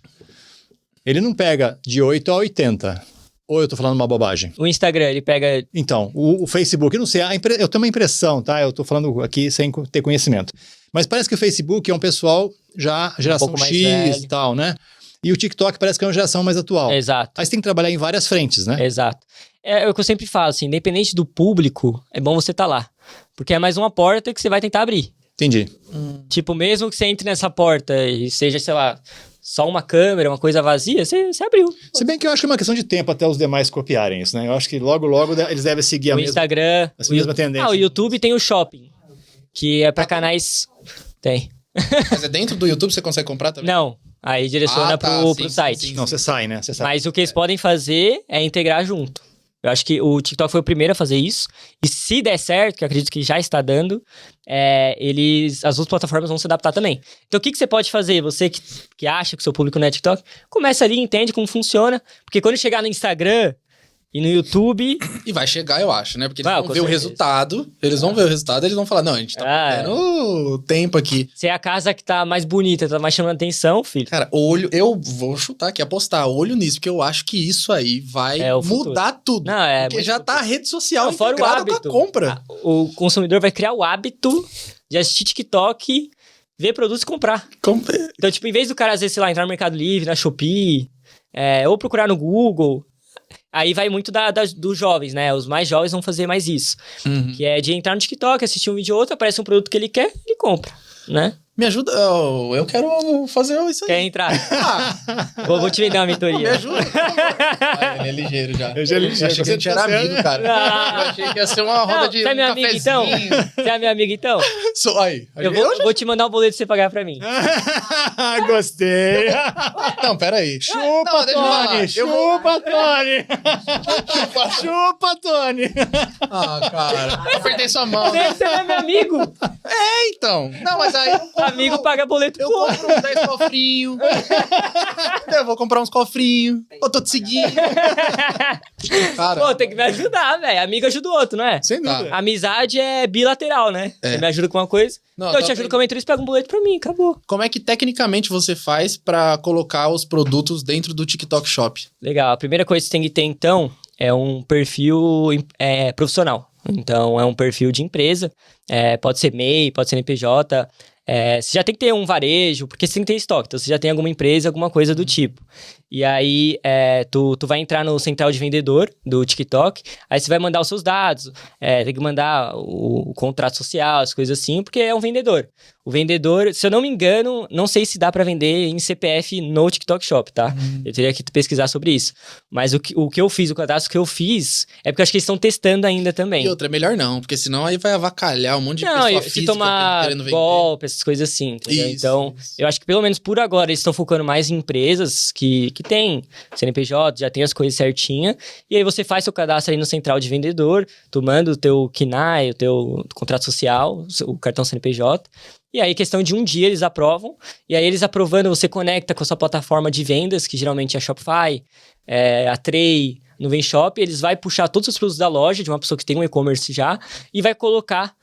Speaker 2: Ele não pega de 8 a 80. Ou eu tô falando uma bobagem?
Speaker 1: O Instagram, ele pega...
Speaker 2: Então, o Facebook, eu não sei, eu tenho uma impressão, tá? Eu tô falando aqui sem ter conhecimento. Mas parece que o Facebook é um pessoal já geração
Speaker 1: pouco mais
Speaker 2: X
Speaker 1: velho.
Speaker 2: e tal, né? E o TikTok parece que é uma geração mais atual.
Speaker 1: Exato.
Speaker 2: Aí você tem que trabalhar em várias frentes, né?
Speaker 1: Exato. É o que eu sempre falo, assim, independente do público, é bom você estar lá. Porque é mais uma porta que você vai tentar abrir.
Speaker 2: Entendi.
Speaker 1: Tipo, mesmo que você entre nessa porta e seja, sei lá, só uma câmera, uma coisa vazia, você abriu.
Speaker 2: Se bem que eu acho que é uma questão de tempo até os demais copiarem isso, né? Eu acho que logo eles devem seguir a
Speaker 1: O
Speaker 2: mesma,
Speaker 1: Instagram...
Speaker 2: a mesma tendência.
Speaker 1: o YouTube tem o Shopping, que é pra canais... Tem.
Speaker 3: Mas é dentro do YouTube você consegue comprar também?
Speaker 1: Não, aí direciona pro
Speaker 3: sim,
Speaker 1: site.
Speaker 3: sim.
Speaker 2: Não, você sai, né? Você sai.
Speaker 1: Mas o que eles podem fazer é integrar junto. Eu acho que o TikTok foi o primeiro a fazer isso. E se der certo, que eu acredito que já está dando, as outras plataformas vão se adaptar também. Então, o que você pode fazer? Você que acha que o seu público não é TikTok, começa ali, entende como funciona. Porque quando chegar no Instagram e no YouTube...
Speaker 3: E vai chegar, eu acho, né? Porque eles vão
Speaker 1: com
Speaker 3: ver o
Speaker 1: certeza.
Speaker 3: resultado. Eles vão ver o resultado e eles vão falar, não, a gente tá perdendo tempo aqui.
Speaker 1: Se é a casa que tá mais bonita, tá mais chamando atenção, filho.
Speaker 3: Cara, eu vou chutar aqui, apostar olho nisso, porque eu acho que isso aí vai
Speaker 1: É o futuro.
Speaker 3: mudar tudo.
Speaker 1: Não,
Speaker 3: porque
Speaker 1: muito
Speaker 3: já tá a rede social
Speaker 1: Não, fora o
Speaker 3: integrada com a
Speaker 1: hábito.
Speaker 3: compra.
Speaker 1: O consumidor vai criar o hábito de assistir TikTok, ver produtos e comprar. Então, tipo, em vez do cara, às vezes, sei lá, entrar no Mercado Livre, na Shopee, ou procurar no Google, aí vai muito dos jovens, né? Os mais jovens vão fazer mais isso.
Speaker 3: Uhum.
Speaker 1: Que é de entrar no TikTok, assistir um vídeo ou outro, aparece um produto que ele quer, ele compra, né?
Speaker 3: Me ajuda, eu quero fazer isso aí.
Speaker 1: Quer entrar? Vou te vender uma
Speaker 3: Me
Speaker 1: mentoria.
Speaker 3: ajuda. Ele é ligeiro já.
Speaker 2: Eu já
Speaker 3: Eu achei que a gente era amigo, cara.
Speaker 1: Ah.
Speaker 3: Eu achei que ia ser uma roda de
Speaker 1: Você é meu amigo, então?
Speaker 3: cafezinho.
Speaker 1: Você é meu amigo, então?
Speaker 3: Aí.
Speaker 1: Eu vou te mandar um boleto pra você pagar pra mim.
Speaker 2: Gostei.
Speaker 3: Não, peraí.
Speaker 2: Chupa,
Speaker 3: Não, deixa eu falar.
Speaker 2: Tony. Chupa, Tony. Chupa, Tony.
Speaker 3: Ah, cara. Eu apertei sua mão.
Speaker 1: Você não é meu amigo.
Speaker 3: Então. Não, mas aí...
Speaker 1: Amigo paga boleto,
Speaker 3: Eu
Speaker 1: pô.
Speaker 3: compro uns 10 cofrinhos. Eu vou comprar uns cofrinhos. Eu tô te seguindo. Cara.
Speaker 1: Pô, tem que me ajudar, velho. Amigo ajuda o outro, não é?
Speaker 2: Sem
Speaker 3: Tá.
Speaker 2: dúvida.
Speaker 1: Amizade é bilateral, né? Você me ajuda com uma coisa,
Speaker 3: Não,
Speaker 1: eu
Speaker 3: tá
Speaker 1: te ajudo
Speaker 3: bem.
Speaker 1: com a mentoria, você pega um boleto pra mim, acabou.
Speaker 3: Como é que tecnicamente você faz pra colocar os produtos dentro do TikTok Shop?
Speaker 1: Legal, a primeira coisa que você tem que ter, então, é um perfil profissional. Então, é um perfil de empresa, pode ser MEI, pode ser NPJ. Você já tem que ter um varejo, porque você tem que ter estoque. Então, você já tem alguma empresa, alguma coisa do tipo. E aí, tu vai entrar no central de vendedor do TikTok, aí você vai mandar os seus dados, tem que mandar o contrato social, as coisas assim, porque é um vendedor. O vendedor, se eu não me engano, não sei se dá pra vender em CPF no TikTok Shop, tá? Eu teria que pesquisar sobre isso. Mas o que eu fiz, o cadastro que eu fiz, é porque eu acho que eles estão testando ainda também.
Speaker 3: E outra, é melhor não, porque senão aí vai avacalhar um monte de pessoa
Speaker 1: Não,
Speaker 3: física
Speaker 1: se tomar
Speaker 3: querendo vender.
Speaker 1: golpe, essas coisas assim, entendeu?
Speaker 3: Isso,
Speaker 1: Então,
Speaker 3: isso.
Speaker 1: eu acho que pelo menos por agora eles estão focando mais em empresas que tem CNPJ, já tem as coisas certinhas, e aí você faz seu cadastro aí no central de vendedor, tu manda o teu KNAI, o teu contrato social, o cartão CNPJ, e aí, questão de um dia, eles aprovam. E aí, eles aprovando, você conecta com a sua plataforma de vendas, que geralmente é a Shopify, a Tray, Nuvem Shop. Eles vão puxar todos os produtos da loja, de uma pessoa que tem um e-commerce já, e vai colocar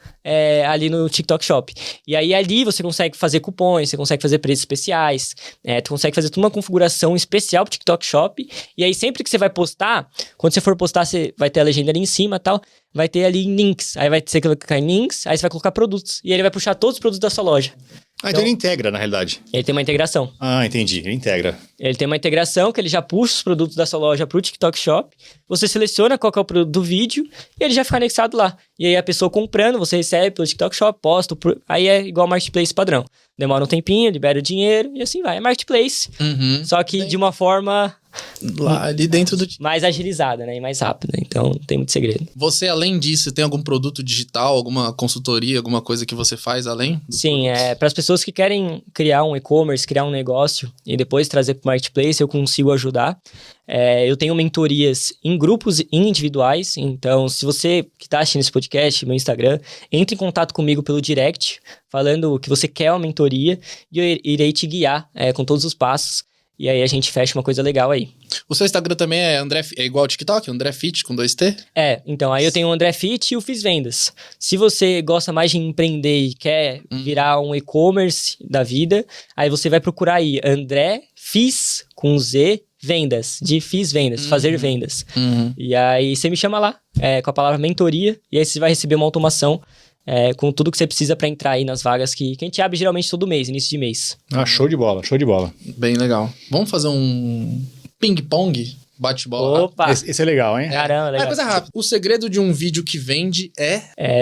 Speaker 1: ali no TikTok Shop. E aí, ali, você consegue fazer cupons, você consegue fazer preços especiais, tu consegue fazer toda uma configuração especial pro TikTok Shop. E aí, sempre que você vai postar, quando você for postar, você vai ter a legenda ali em cima e tal, vai ter ali links. Aí vai você clicar em links, aí você vai colocar produtos. E ele vai puxar todos os produtos da sua loja.
Speaker 2: Então ele integra, na realidade.
Speaker 1: Ele tem uma integração.
Speaker 2: Ah, entendi. Ele integra.
Speaker 1: Ele tem uma integração que ele já puxa os produtos da sua loja pro TikTok Shop. Você seleciona qual que é o produto do vídeo e ele já fica anexado lá. E aí a pessoa comprando, você recebe pelo TikTok Shop, posta. Aí é igual Marketplace padrão. Demora um tempinho, libera o dinheiro e assim vai. É Marketplace. Só que de uma forma
Speaker 3: lá ali dentro do...
Speaker 1: mais agilizada, né? E mais rápida. Então, não tem muito segredo.
Speaker 3: Você, além disso, tem algum produto digital, alguma consultoria, alguma coisa que você faz além?
Speaker 1: Sim, para as pessoas que querem criar um e-commerce, criar um negócio e depois trazer para o Marketplace, eu consigo ajudar. Eu tenho mentorias em grupos e individuais. Então, se você que está assistindo esse podcast, meu Instagram, entre em contato comigo pelo direct, falando que você quer uma mentoria e eu irei te guiar com todos os passos. E aí a gente fecha uma coisa legal aí.
Speaker 3: O seu Instagram também é igual ao TikTok? André Fit com 2T?
Speaker 1: Então aí eu tenho o André Fit e o Fiz Vendas. Se você gosta mais de empreender e quer virar um e-commerce da vida, aí você vai procurar aí André Fiz com Z Vendas, de Fiz Vendas, fazer vendas. E aí você me chama lá, com a palavra mentoria, e aí você vai receber uma automação com tudo que você precisa para entrar aí nas vagas que a gente abre geralmente todo mês, início de mês.
Speaker 2: Ah, show de bola, show de bola.
Speaker 3: Bem legal. Vamos fazer um ping-pong? Bate-bola.
Speaker 1: Opa!
Speaker 2: Esse é legal, hein?
Speaker 1: Caramba, legal.
Speaker 3: Coisa rápida. O segredo de um vídeo que vende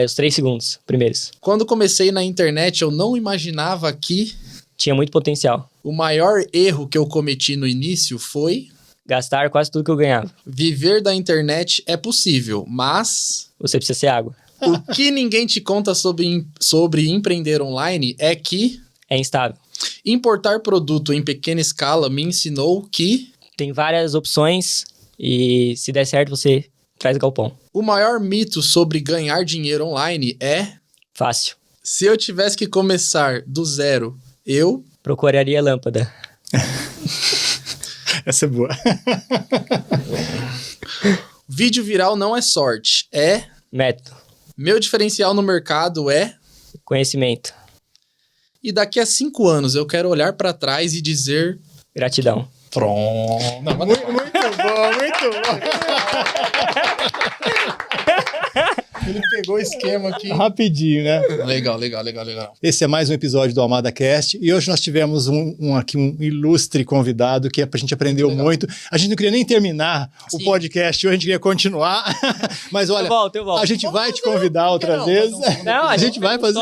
Speaker 1: os 3 segundos, primeiros.
Speaker 3: Quando comecei na internet, eu não imaginava que...
Speaker 1: Tinha muito potencial.
Speaker 3: O maior erro que eu cometi no início foi...
Speaker 1: Gastar quase tudo que eu ganhava.
Speaker 3: Viver da internet é possível, mas...
Speaker 1: Você precisa ser água.
Speaker 3: O que ninguém te conta sobre empreender online é que...
Speaker 1: É instável.
Speaker 3: Importar produto em pequena escala me ensinou que...
Speaker 1: Tem várias opções e se der certo você traz galpão.
Speaker 3: O maior mito sobre ganhar dinheiro online é...
Speaker 1: Fácil.
Speaker 3: Se eu tivesse que começar do zero, eu...
Speaker 1: Procuraria lâmpada.
Speaker 2: Essa é boa.
Speaker 3: Vídeo viral não é sorte, é...
Speaker 1: Método.
Speaker 3: Meu diferencial no mercado é...
Speaker 1: Conhecimento.
Speaker 3: E daqui a 5 anos eu quero olhar pra trás e dizer...
Speaker 1: Gratidão.
Speaker 3: Pronto. Não,
Speaker 2: Muito bom, muito bom.
Speaker 3: ele pegou o esquema aqui.
Speaker 2: Rapidinho, né?
Speaker 3: Legal.
Speaker 2: Esse é mais um episódio do Almada Cast e hoje nós tivemos aqui um ilustre convidado que a gente aprendeu muito. A gente não queria nem terminar o podcast hoje, a gente queria continuar. Mas olha,
Speaker 1: eu volto.
Speaker 2: a gente vai te convidar outra vez.
Speaker 1: Não,
Speaker 2: a gente vai fazer...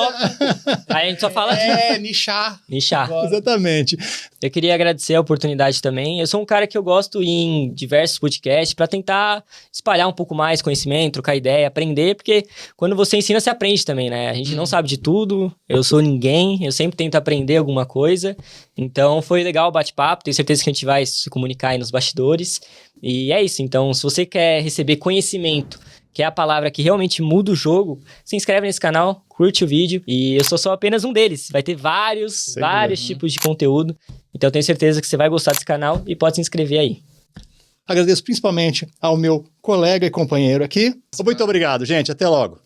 Speaker 1: Aí a gente só fala aqui.
Speaker 3: Nichar.
Speaker 2: Exatamente.
Speaker 1: Eu queria agradecer a oportunidade também. Eu sou um cara que eu gosto de ir em diversos podcasts para tentar espalhar um pouco mais conhecimento, trocar ideia, aprender, porque quando você ensina, você aprende também, né? A gente não sabe de tudo, eu sou ninguém, eu sempre tento aprender alguma coisa. Então foi legal o bate-papo, tenho certeza que a gente vai se comunicar aí nos bastidores. E é isso, então se você quer receber conhecimento, que é a palavra que realmente muda o jogo, se inscreve nesse canal, curte o vídeo. E eu sou só apenas um deles. Vai ter vários tipos de conteúdo. Então eu tenho certeza que você vai gostar desse canal e pode se inscrever aí.
Speaker 2: Agradeço principalmente ao meu colega e companheiro aqui. Muito obrigado, gente. Até logo.